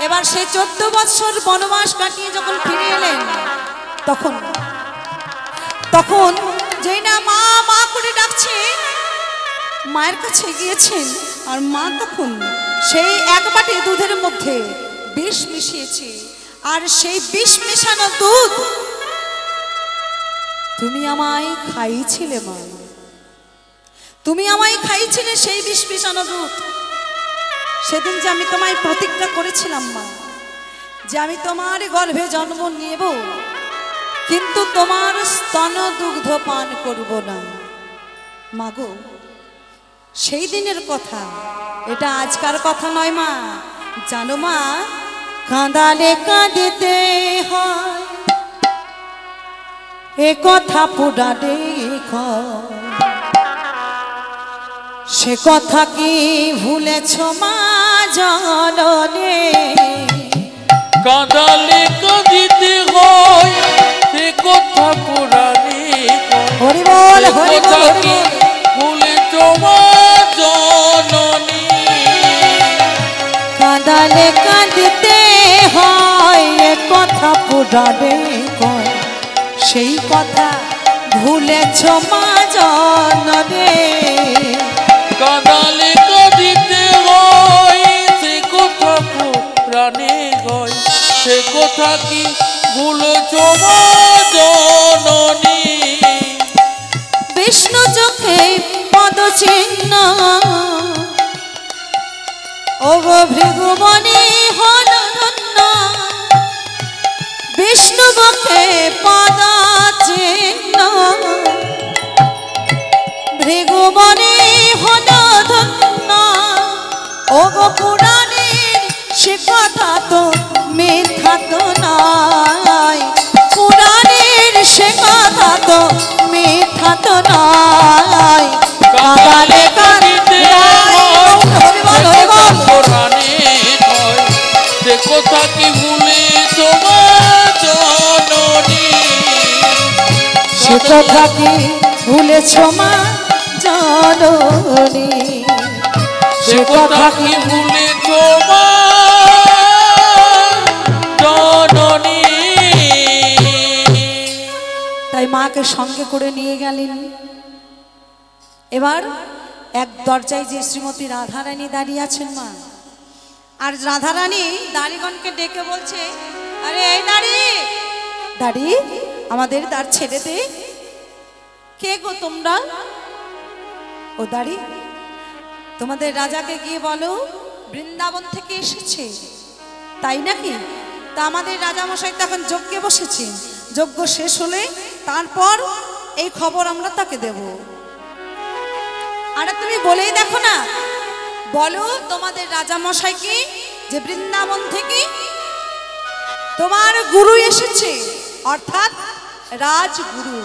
Speaker 1: এবার সেই 14 বছর বনবাস কাটিয়ে যখন ফিরে এলেন, তখন যেই না মা মা করে ডাকছে, মায়ের কাছে গিয়েছেন, আর মা তখন সেই এক বাটি দুধের মধ্যে বিষ মিশিয়েছে, আর সেই বিষ মেশানো দুধ তুমি আমায় খাইয়েছিলে মা, তুমি আমায় খাইয়েছিলে সেই বিষ মিশানো দুধ। সেদিন যে আমি তোমায় প্রতিজ্ঞা করেছিলাম মা, যে আমি তোমার গর্ভে জন্ম নেব, কিন্তু তোমার স্তন দুগ্ধ পান করব না। মাগো সেই দিনের কথা, এটা আজকার কথা নয় মা। জানো মা, কাঁদালে কাঁদিতে হয়, এ কথা পুরাণে সে কথা কি ভুলেছ মা জননী?
Speaker 2: কাঁদালে কাঁদিতে হয়, সে কথা পুরাণে
Speaker 1: হরি বল হরি বল হরি বল।
Speaker 2: ভুলেছ মা জননী।
Speaker 1: কাঁদালে কাঁদিতে হয়, এ কথা পুরাণে কয়, সেই কথা ভুলেছ মা জননী।
Speaker 2: কাঁদালে কাঁদিতে হয়, সে কথা পুরাণে হয়, সে কথা কি ভুলেছ মা জননী।
Speaker 1: বিষ্ণু চোখে পদ চিহ্ন ও গো ভৃগুমণি হল ধন্য বিষ্ণু মুখে পদ চিহ্ন ভৃগুমণি হল ধন্য ও গো পুরাণের সে কথা তো মিথ্যা তো নয় পুরাণের সে কথা তো মিথ্যা তো নয় কাঁদালে কাঁদিতে
Speaker 2: সে কথা কি ভুলে তোমার জননী
Speaker 1: সে কথা কি ভুলেছ মা জননী
Speaker 2: সে কথা কি ভুলে তোমার জননী
Speaker 1: তাই মাকে সঙ্গে করে নিয়ে গেলেন। এবার এক দরজায় যে শ্রীমতী রাধারানী দাঁড়িয়ে আছেন মা, আর রাধারানী দাঁড়িগণকে ডেকে বলছে, আরে এই দাঁড়ি দাঁড়ি আমাদের দ্বার ছেড়ে দে। কে গো তোমরা? ও দাঁড়ি তোমাদের রাজাকে গিয়ে বলো বৃন্দাবন থেকে এসেছে, তাই নাকি? তা আমাদের রাজামশাই তো এখন যজ্ঞে বসেছে, যজ্ঞ শেষ হলে তারপর এই খবর আমরা তাকে দেব। আরে তুমি বলেই দেখো না, বলো তোমাদের রাজামশাইকে যে বৃন্দাবন থেকে তোমার গুরু এসেছে, অর্থাৎ রাজগুরু।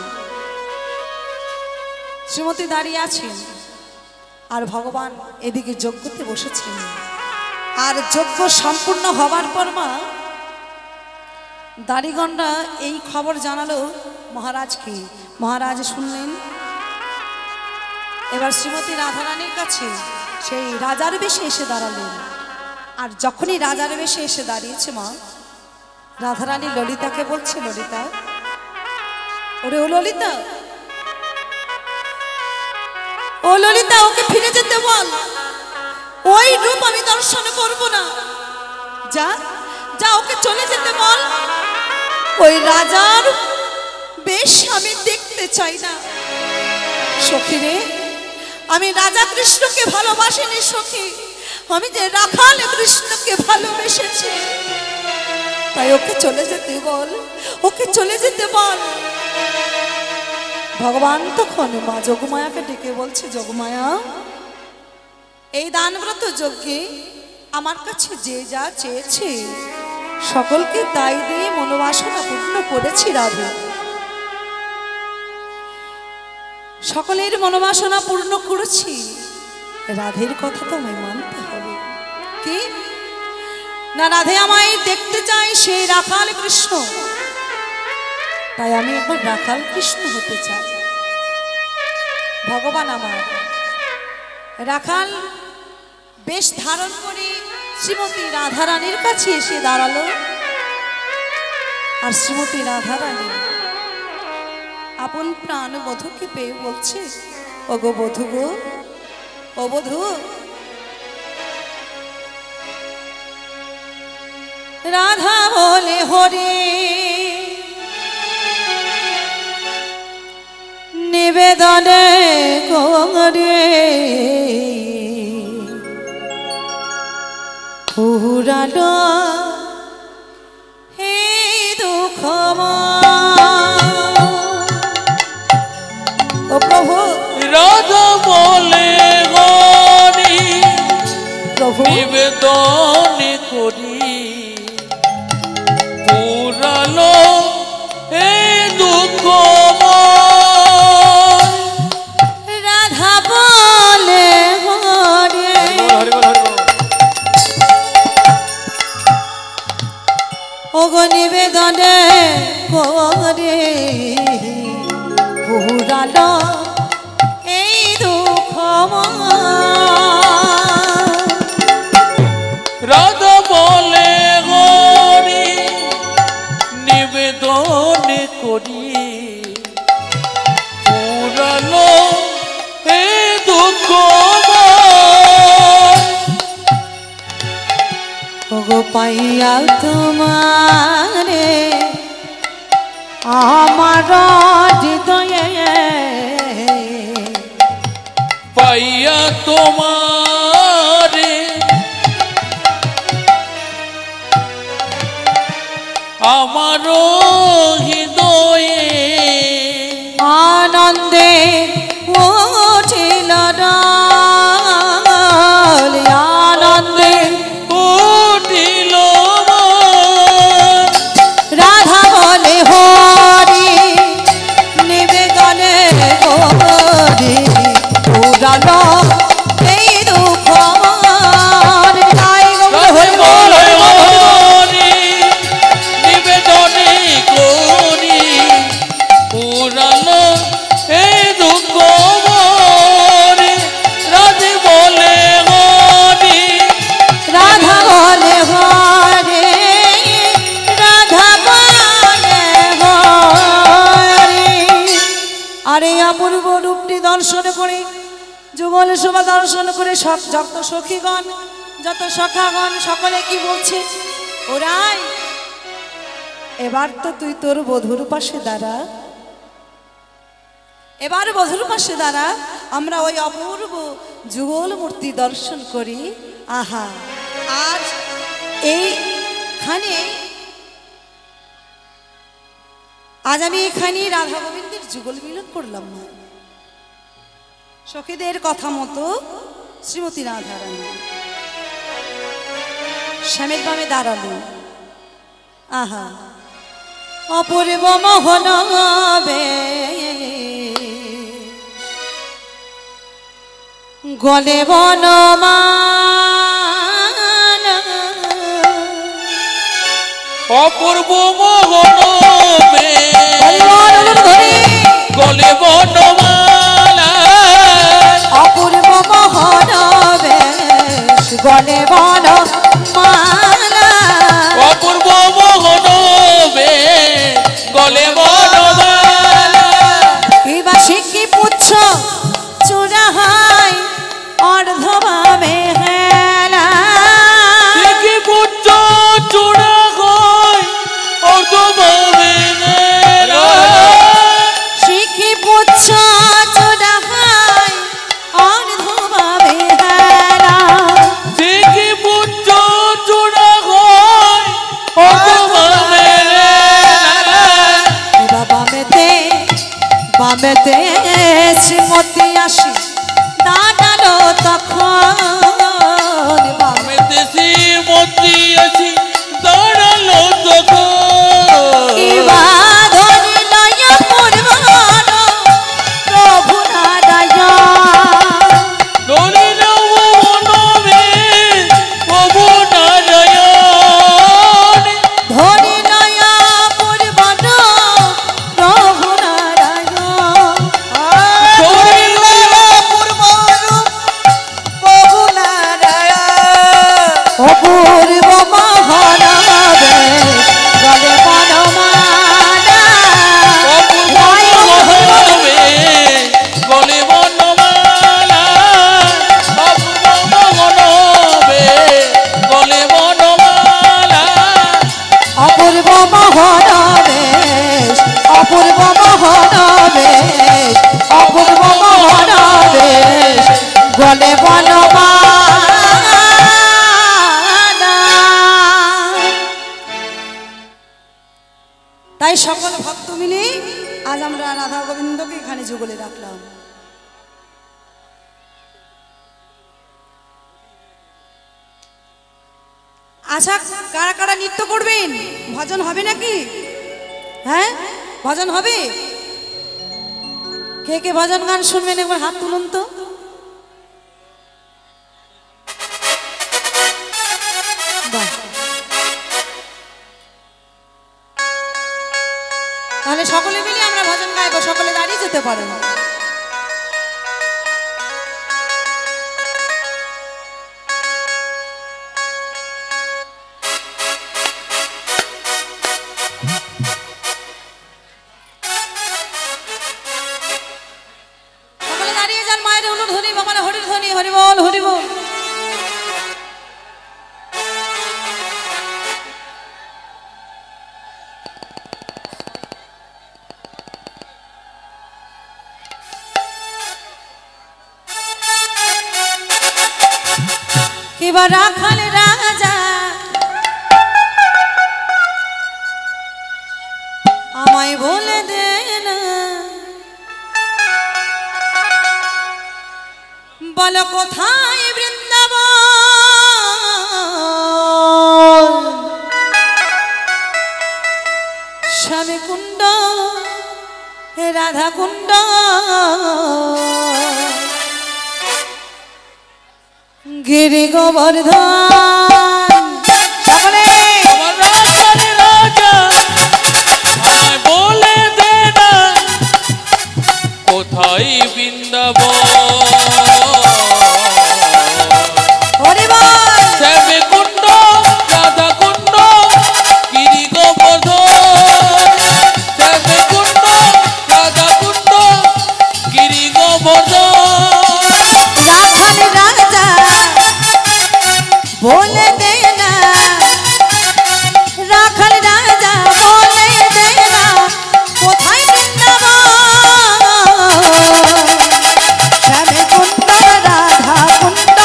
Speaker 1: শ্রীমতী দাঁড়িয়ে আছেন আর ভগবান এদিকে যজ্ঞতে বসেছেন। আর যজ্ঞ সম্পূর্ণ হবার পর মা দাড়িগণরা এই খবর জানালো মহারাজকে। মহারাজ শুনলেন। এবার শ্রীমতী রাধারানীর কাছে সেই রাজার বেশে এসে দাঁড়ালেন। আর যখনই রাজার বেশে এসে দাঁড়িয়েছে মা, রাধারানী ললিতাকে বলছে, ললিতা ওরে ও ললিতা, ও ললিতা ওকে ফিরে যেতে বল, ওই রূপ আমি দর্শন করব না। যা যা ওকে চলে যেতে বল, ওই রাজার বেশ আমি দেখতে চাই না। সখী রে, আমি রাজা কৃষ্ণকে ভালোবাসিনি সখী, আমি যে রাখাল কৃষ্ণকে ভালোবেসেছি। তাই ওকে চলে যেতে বল, ওকে চলে যেতে বল। ভগবান তখন মা যোগমায়াকে ডেকে বলছে, যোগমায়া এই দানব্রত যজ্ঞে আমার কাছে যে যা চেয়েছে সকলকে তাই দিয়ে মনোবাসনা পূর্ণ করেছি রাধে। সকলের মনোবাসনা পূর্ণ করেছি, রাধের কথা তো আমায় মানতে হবে। কি না, রাধে আমায় দেখতে চাই সেই রাখাল কৃষ্ণ, তাই আমি একবার রাখাল কৃষ্ণ হতে চাই। ভগবান আমার রাখাল বেশ ধারণ করে শ্রীমতী রাধারানীর কাছে এসে দাঁড়ালো। আর শ্রীমতী রাধারানী আপন প্রাণ বধূকে পেয়ে বলছে, ও গো বধূ গো, ও বধূ, রাধা বলে হরে নিবেদনে করে পুরালো হে দুঃখ। ও প্রভু,
Speaker 2: রাধা বলে হরি
Speaker 1: প্রভু
Speaker 2: নিবেদন করি পুরালো হে দুঃখ।
Speaker 1: রাধা বলে হরে ওগো নিবেদনে করে পুরালো এই দুঃখ।
Speaker 2: রাধা বলে হরি নিবেদন করি পুরালো হে দুঃখ।
Speaker 1: ওগো পাইয়া তোমারে আমার হৃদয়ে
Speaker 2: পাই লইয়া তোমারে আমারও হৃদয়ে
Speaker 1: আনন্দে উঠিল ডাল, আনন্দে
Speaker 2: উঠিল
Speaker 1: রাধা বলে হরি নিবেদনে করি উড়ালো এই দুঃখ আমার। তাই হরি বল, হরি বল।
Speaker 2: নিবেদনে করি পুরানো এই দুঃখ মরে রাধে বলে হরি
Speaker 1: রাধা বলে হরে, রাধা বলে হরে। আরে অপূর্ব রূপটি দর্শন করে, যুগল শোভা দর্শন করে সব যত সখীগণ যত সখাগণ সকলে কি বলছে, ওরাই এবার তো তুই তোর বধুর পাশে দাঁড়া, এবার বধুর পাশে দাঁড়া, আমরা ওই অপূর্ব যুগল মূর্তি দর্শন করি। আহা, আজ এইখানে আজ আমি এখানে রাধা গোবিন্দের যুগল মিলন করলাম না, সখীদের কথা মতো শ্রীমতী রাধারানী শ্যামের বামে দাঁড়ালো। আহা, অপূর্ব মোহন গলে বনমান,
Speaker 2: অপূর্ব মোহন গলে বনমালা
Speaker 1: অপূর্ব মোহন গলে বনমালা,
Speaker 2: অপূর্ব মোহন গলে বনমালা
Speaker 1: কিবা শিখি পুচ্ছ চূড়া হয় অর্ধভাবে হেলা,
Speaker 2: দেখি পুচ্ছ চূড়া হয় অর্ধভাবে হেলা,
Speaker 1: শিখি পুচ্ছ চূড়া হয় অর্ধভাবে হেলা,
Speaker 2: দেখি পুচ্ছ চূড়া হয় অর্ধভাবে হেলা,
Speaker 1: বামেতে শ্রীমতী আসি দাঁড়ালো তখন,
Speaker 2: আমি দেশি মতি আছি দাঁড়ালো তখন,
Speaker 1: কিবা ধরিল পূর্বান প্রভু নারায়ণ,
Speaker 2: ধরিল মনবে প্রভু নারায়ণ,
Speaker 1: ধরিল পূর্বান প্রভু নারায়ণ,
Speaker 2: ধরিল
Speaker 3: প্রভু নারায়ণ।
Speaker 1: অপূর্ব মোহন গলে বনমালা,
Speaker 2: অপূর্ব মোহনবে গলে বনমালা, অপূর্ব মোহনবে গলে বনমালা,
Speaker 1: অপূর্ব মোহন অপূর্ব মোহন অপূর্ব মোহন গলে বনমালা। তাই সকল ভক্ত মিলে আজ আমরা রাধা গোবিন্দকে এখানে যুগলে রাখলাম। আচ্ছা, কারা কারা নৃত্য করবেন? ভজন হবে নাকি? হ্যাঁ, ভজন হবে। কে কে ভজন গান শুনবেন একবার হাত তুলুন তো। বাহ, তাহলে সকলে মিলে আমরা ভজন গাইবো, সকলে দাঁড়িয়ে যেতে পারেন। সকলে দাঁড়িয়ে যান, মায়ের অনুধ্বনি বাবার হরির ধ্বনি, হরি বল হরি বল। এবার রাখাল রাজা আমায় বলে দে না বলো কোথায় বৃন্দাবন শ্যামে কুণ্ড রাধা কুণ্ড গিরি গোবর্ধন সকলে
Speaker 2: আমার রাখাল রাজা আমায় বলে দে না কোথায় বৃন্দাবন
Speaker 1: হরি বল
Speaker 2: শ্যামে কুণ্ড রাধা কুণ্ড গিরি গোবর্ধন শ্যামে কুণ্ড রাধা কুণ্ড গিরি গোবর্ধন
Speaker 1: রাখাল রাজা বলে দে না রাখাল রাজা বলে দে না কোথায় বৃন্দাবন শ্যামে কুণ্ড রাধা কুণ্ড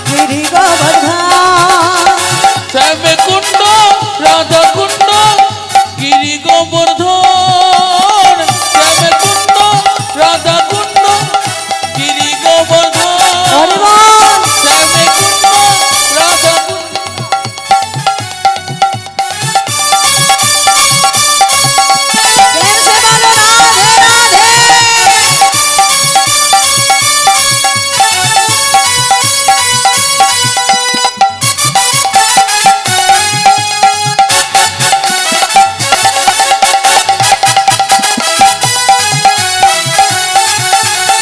Speaker 1: গিরি গোবর্ধন
Speaker 2: শ্যামে কুণ্ড রাধা কুণ্ড গিরি গোবর্ধন শ্যামে কুণ্ড রাধা কুণ্ড গিরি গোবর্ধন
Speaker 1: হরি বল
Speaker 2: শ্যামে কুণ্ড রাধা কুণ্ড
Speaker 1: এসে বলো রাধে রাধে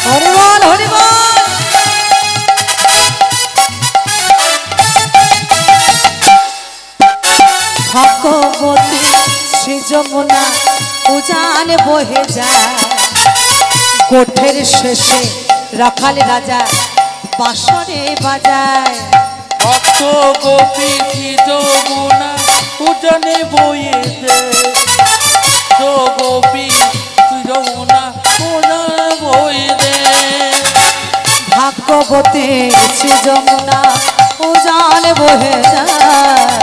Speaker 1: হরি বল হরি বল ভগবতী শ্রী যমুনা উজান বহে যায় গোঠের শেষে রাখাল রাজা বাঁশরে বাজায়
Speaker 2: ভক্ত গোপী যমুনা উজানে বয়ে দে তো গোপী যমুনা উজানে বয়ে দে
Speaker 1: ভাগ্যবতী শ্রী যমুনা উজান বহে যায়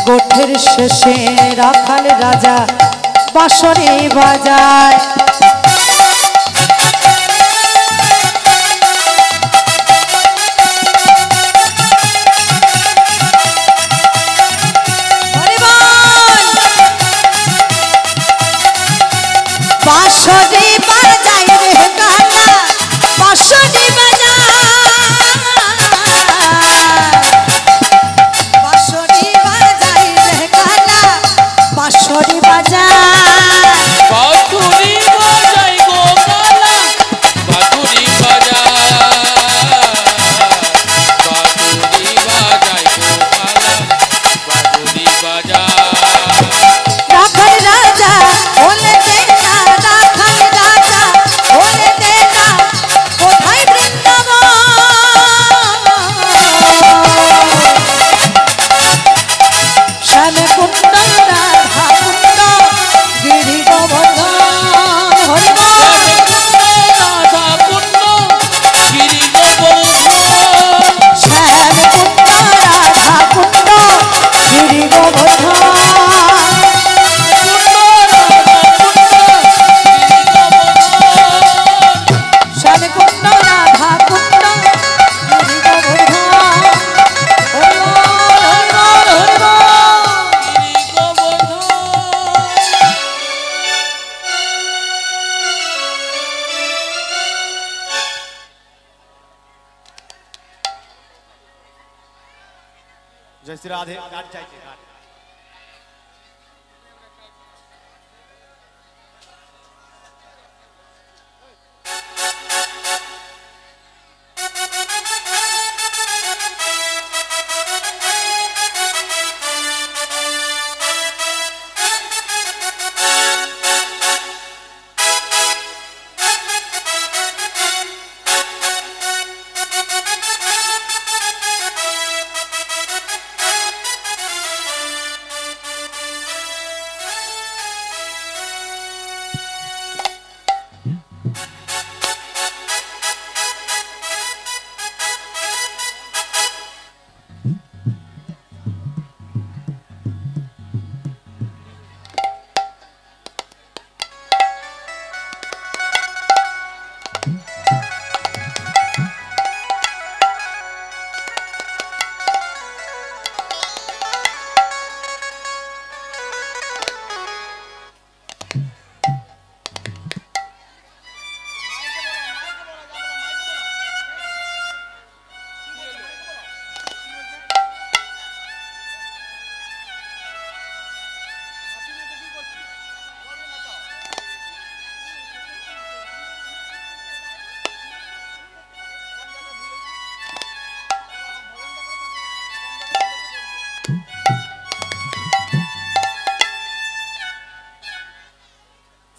Speaker 1: গোঠের শেষে রাখাল রাজা বাঁশরে বাজায় হরি বল বাঁশরে বাজায় রে কালা বাঁশরে বাজায় বাঁশরে বাজায় রে কালা বাঁশরে বাজায়
Speaker 2: বাঁশুরি বাজাই গো কালা বাঁশুরি বাজা বাঁশুরি বাজাই গো কালা বাঁশুরি বাজা
Speaker 1: রাখাল রাজা বলে দে না রাখাল রাজা বলে দে না কোথায় বৃন্দাবন শ্যামে কুণ্ড রাধা কুণ্ড গিরি গোবর্ধন হরি বল
Speaker 2: রাধা কুণ্ড গিরি গোবর্ধন
Speaker 1: শ্যামে কুণ্ড রাধা কুণ্ড গিরি গোবর্ধন শ্যামে কুণ্ড রাধা কুণ্ড গিরি গোবর্ধন হরি বল হরি বল হরি বল
Speaker 3: जय श्री राधे गाड़ी चाहिए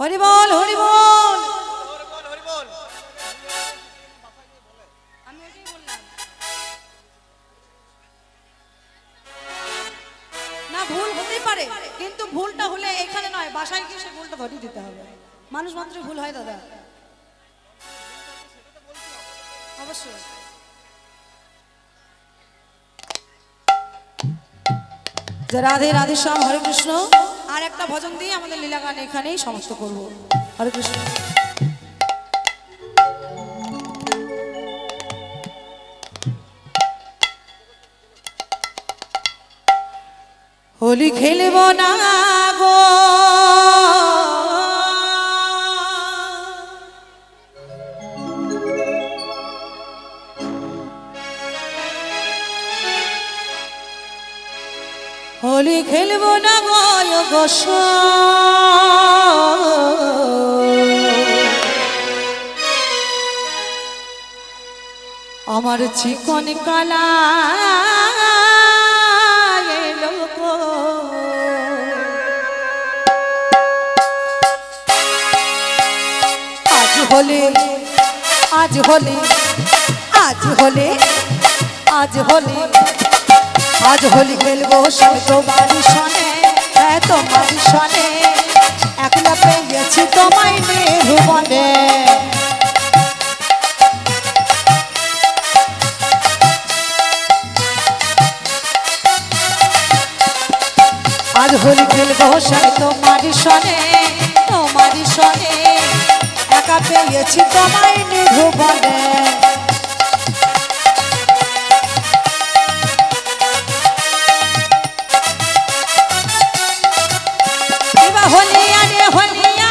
Speaker 1: হরি বল হরি বল। আমি ওইটাই বললাম না, ভুল হতেই পারে, কিন্তু ভুলটা হলে এখানে নয়, বাসায় গিয়ে সে ভুলটা ধরিয়ে দিতে হবে। মানুষ মাত্র ভুল হয় দাদা, অবশ্যই। যে রাধে রাধে শ্যাম হরে কৃষ্ণ। আর একটা ভজন দিয়ে আমাদের লীলা গান এখানেই সমাপ্ত করব। হরে কৃষ্ণ। হোলি খেলব না গো হোলি খেলব না গো আমার চিকন কালা এলো গো। আজ হলে আজ হলে আজ হলে আজ হলে আজ হোলি খেলবো সব তোমারই সনে, তোমারই সনে, একলা পেয়েছি তোমায় নির্ভুবনে। আজ হোলি খেলবো সব তোমারই সনে, তোমারই সনে, একা পেয়েছি তোমায় নির্ভুবনে। होलिया रे होलिया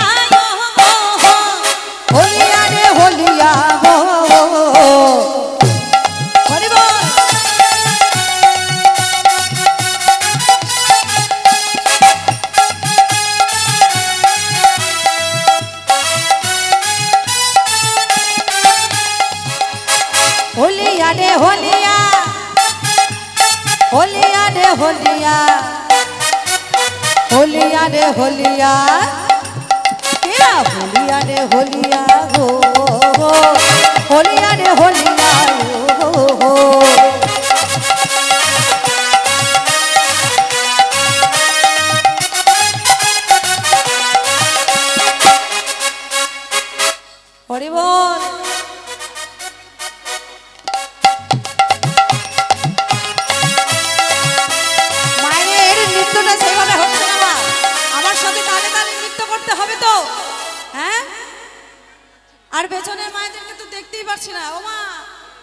Speaker 1: होलिया रे होलिया हो हरि बोल। होलिया रे होलिया होलिया रे होलिया होलिया रे होलिया क्या होलिया रे होलिया हो होलिया रे होलिया हो। हरि बोल। মায়ের নৃত্যটা সেভাবে হচ্ছে না, আমার সাথে তালে তালে নৃত্য করতে হবে তো। হ্যাঁ, আর পেছনের মায়েদেরকে তো দেখতেই পাচ্ছি না। ও মা,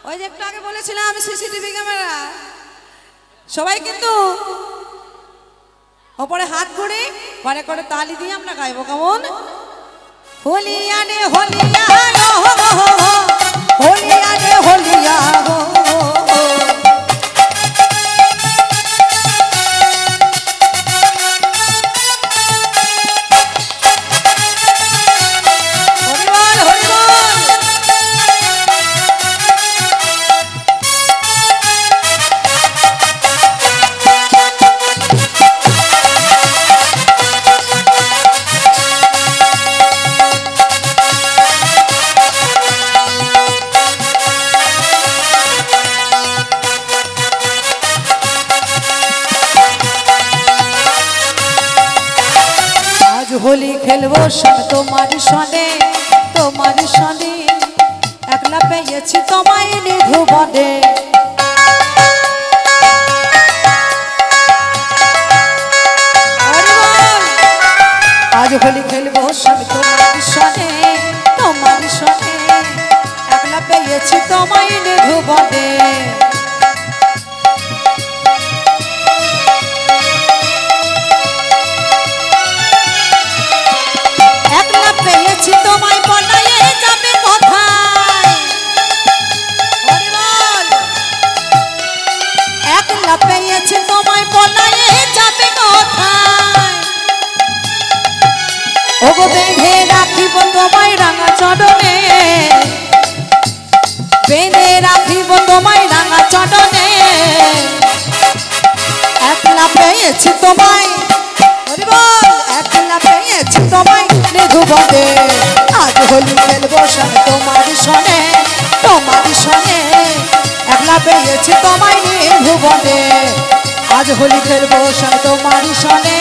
Speaker 1: ওই যে একটু আগে বলেছিলাম সিসিটিভি ক্যামেরা, সবাই কিন্তু ওপরে হাত করে পরে করে তালি দিয়ে আমরা গাইবো কেমন। হোলিয়া রে হোলিয়া হোলিয়া রে হোলিয়া হো होली खेलबो सब तुम्हारी सने, तुम्हारी सने, एकला पेয়েছি তোমায় নির্ভুবনে। आज होली खेलबो सब तुम्हारी सने, तुम्हारी सने, एकला পেয়েছি তোমায় নির্ভুবনে। পেয়েছি তোমায় পলায়ে যাবে কোথায়, হরি বল। একলা পেয়েছি তোমায় পলায়ে যাবে কোথায়, ওগো বেঁধে রাখিব তোমায় রাঙা চরণে, বেঁধে রাখিব তোমায় রাঙা চরণে। একলা পেয়েছি তোমায়, হরি বল, একলা পেয়েছি তোমায় নির্ভুবনে। হোলি খেলবো সনে তোমারই সনে, তোমারই সনে, একলা পেয়েছি তোমায় নিয়ে ভুবনে। আজ হোলি খেলবো সনে তোমারই সনে,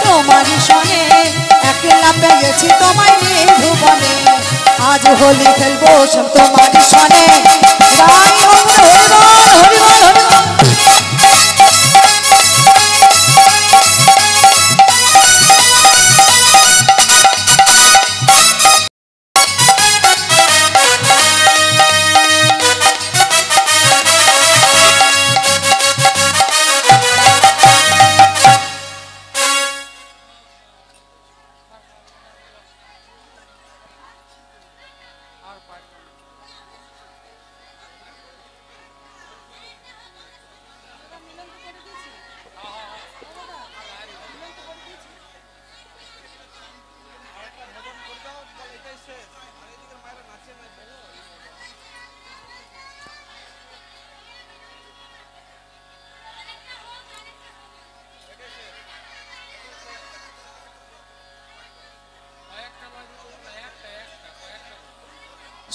Speaker 1: তোমারই সনে, একলা পেয়েছি তোমায় নিয়ে ভুবনে। আজ হোলি খেলবো সনে তোমারই সনে। রাই হরি বল হরি বল হরি বল।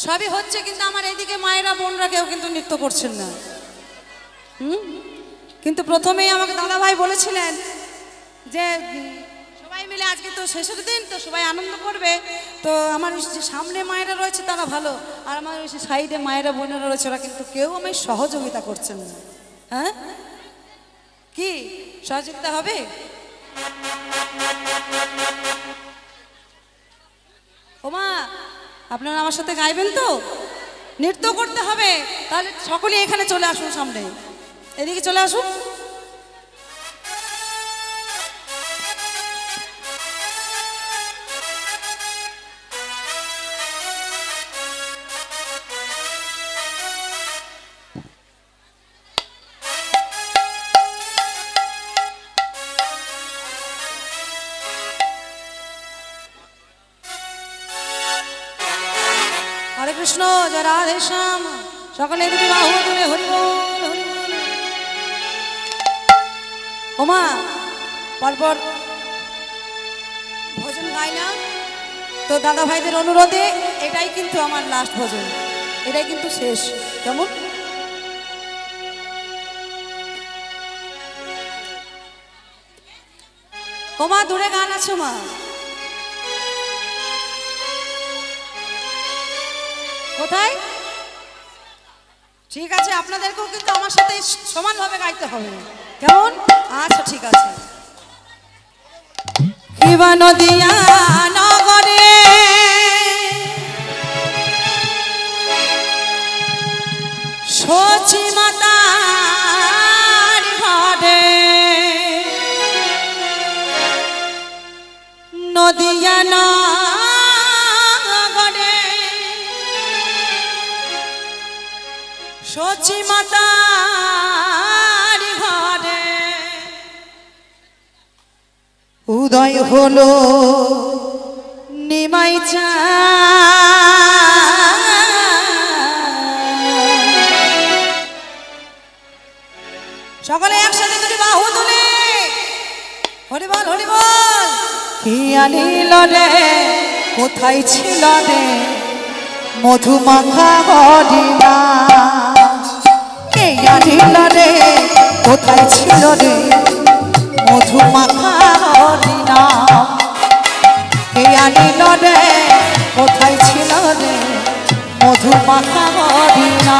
Speaker 1: সবই হচ্ছে, কিন্তু আমার এইদিকে মায়েরা বোনরা কেউ কিন্তু নৃত্য করছেন না। কিন্তু প্রথমেই আমাকে দাদাভাই বলেছিলেন যে সবাই মিলে আজকে তো শেষের দিন, তো সবাই আনন্দ করবে। তো আমার যে সামনে মায়েরা রয়েছে তারা ভালো, আর আমার ওই সাইডে মায়েরা বোনেরা রয়েছে ওরা কিন্তু কেউ আমায় সহযোগিতা করছেন না। হ্যাঁ, কি সহযোগিতা হবে? ওমা, আপনারা আমার সাথে গাইবেন তো? নৃত্য করতে হবে, তাহলে সকলেই এখানে চলে আসুন, সামনে এদিকে চলে আসুন। হরে কৃষ্ণ, জয় রাধে শ্যাম, সকলে দুটি বাহু তুলে হরি বল হরি বল। ওমা, পরপর ভজন গাইলাম, তো দাদা ভাইদের অনুরোধে এটাই কিন্তু আমার লাস্ট ভজন, এটাই কিন্তু শেষ। কেমন? ওমা, দূরে গান আছে মা। কোথায়? ঠিক আছে, আপনাদেরকেও কিন্তু আমার সাথে সমানভাবে গাইতে হবে। কেমন? আচ্ছা ঠিক আছে। কিবা নদিয়া নগরে সচি মাতার ঘরে, নদিয়া নগরে সচি মাতার ঘরে উদয় হলো নিমাই সকলে একসাথে দুটি বাহু তুলে হরি বল হরি বল। কি আনিল রে, কোথায় ছিল রে মধুমাখা হরিণা? কে আনিল রে, কোথায় ছিল রে মধুমাখা হরিণা? কে আনিল রে, কোথায় ছিল রে মধুমাখা হরিণা?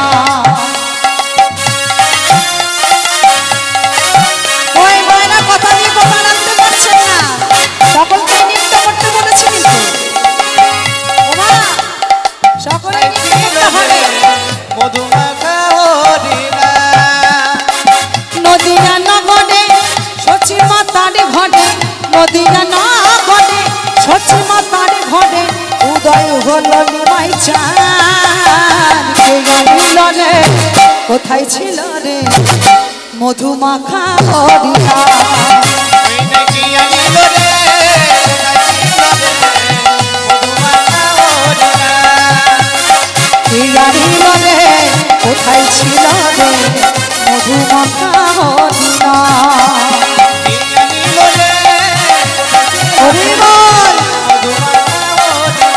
Speaker 1: ওই মায়েরা কথা দিয়ে কথা রাখতে পারছেন না, সকলকে নৃত্য করতে বলেছি কিন্তু। ওমা, সকলে নৃত্য করতে হবে।
Speaker 3: মধুমাখা হরিণা
Speaker 1: নদিয়া নগরে সচি মাতার ঘরে, নদিয়া নগরে সচি মাতার ঘরে উদয় হলো নিমাই চাঁদ। কে আনিল রে, কোথায় ছিল রে মধুমাখা হরিণা?
Speaker 3: কি আনিল রে, মধুমাখা হরিণা?
Speaker 1: কে আনিল রে, কোথায় ছিল রে মধুমাখা হরিণা?
Speaker 3: কি আনিল রে,
Speaker 1: হরি বল।
Speaker 3: মধুমাখা হরিণা?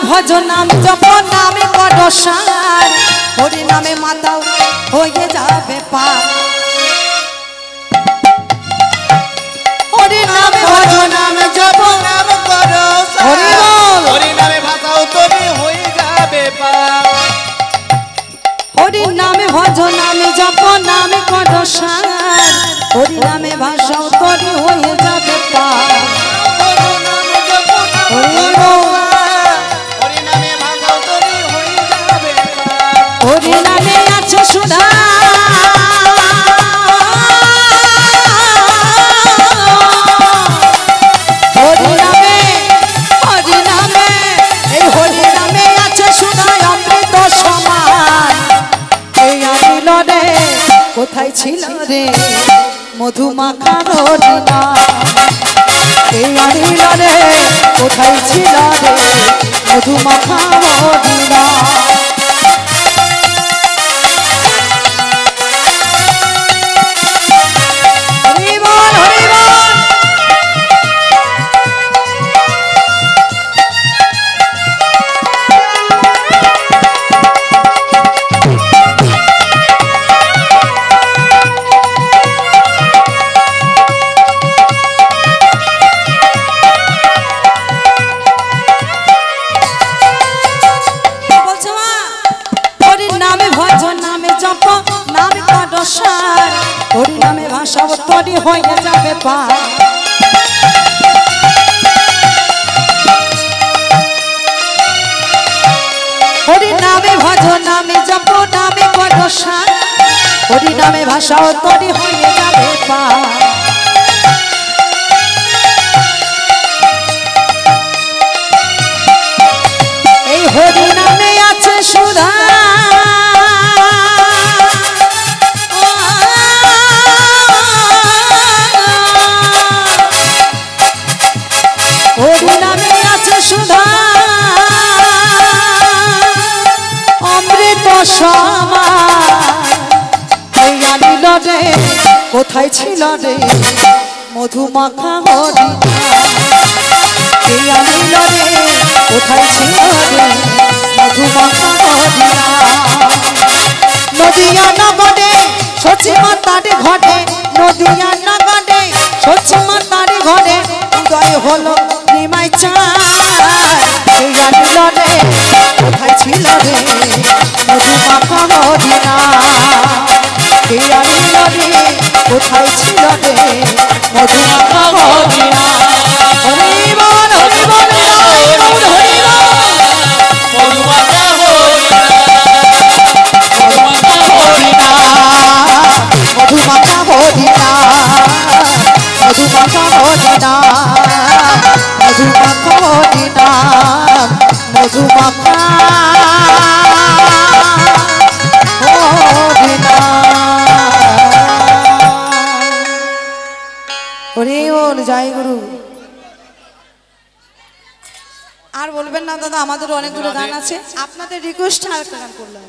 Speaker 1: ভজ নাম জপ নামে কর সার হরি নামে মাতাও হয়ে যাবে পার হরি নামে ভজ নাম জপ
Speaker 3: নাম করো
Speaker 1: হরি বল।
Speaker 3: হরি নামে ভাষাও তুমি হয়ে যাবে পার
Speaker 1: হরি নামে ভজ নামে জপ নামে কর সার হরি নামে ভাষাও তরি হয়ে যাবে পার
Speaker 3: হরি নামে জপ নাম
Speaker 1: হরি
Speaker 3: করো
Speaker 1: বল।
Speaker 3: হরি নামে ভাষাও তুমি হয়ে যাবে পার
Speaker 1: হরি নামে আছে সুধা হরি নামে এই হরি নামে আছে সুধা অমৃত সমান এই আনিল রে কোথায় ছিল রে মধুমাখা হরি নাম এই আনিল রে কোথায় ছিল রে মধুমাখা হরি নাম হরি বল হরি বল বলছো মা হরি নামে ভজ নামে জপ নামে কর সার হরি নামে ভাষা তরি হয়ে যাবে পার হরি নামে ভজ নামে জপ নামে কর সার হরি নামে ভাষা তরি হয়ে যাবে পার এই হরি নামে আছে সুধা হরি নামে আছে সুধা অমৃত সমান এই আনিল রে কোথায় ছিল রে মধুমাখা হরি এই আনিল রে কোথায় ছিল রে মধুমাখা হরি নদিয়া নগরে সচি মাতার ঘটে নদিয়া নগরে সচি মাতার ঘরে উদয় হলো নিমাই চাঁদ এই আনিল রে কোথায় ছিল রে মধুমাখা হরি এই আনিল রে কোথায় ছিল রে মধুমাখা হরি হরি বল হরি বল হরি বল হরি বল
Speaker 3: মধুমাখা হরি
Speaker 1: মধুমাখা হরি মধুমাখা হরি মধুমাখা হরি মধুমাখা হরি হরি বল জয় গুরু আর বলবেন না দাদা আমাদের অনেকগুলো গান আছে আপনাদের রিকোয়েস্ট আর একটা গান করলাম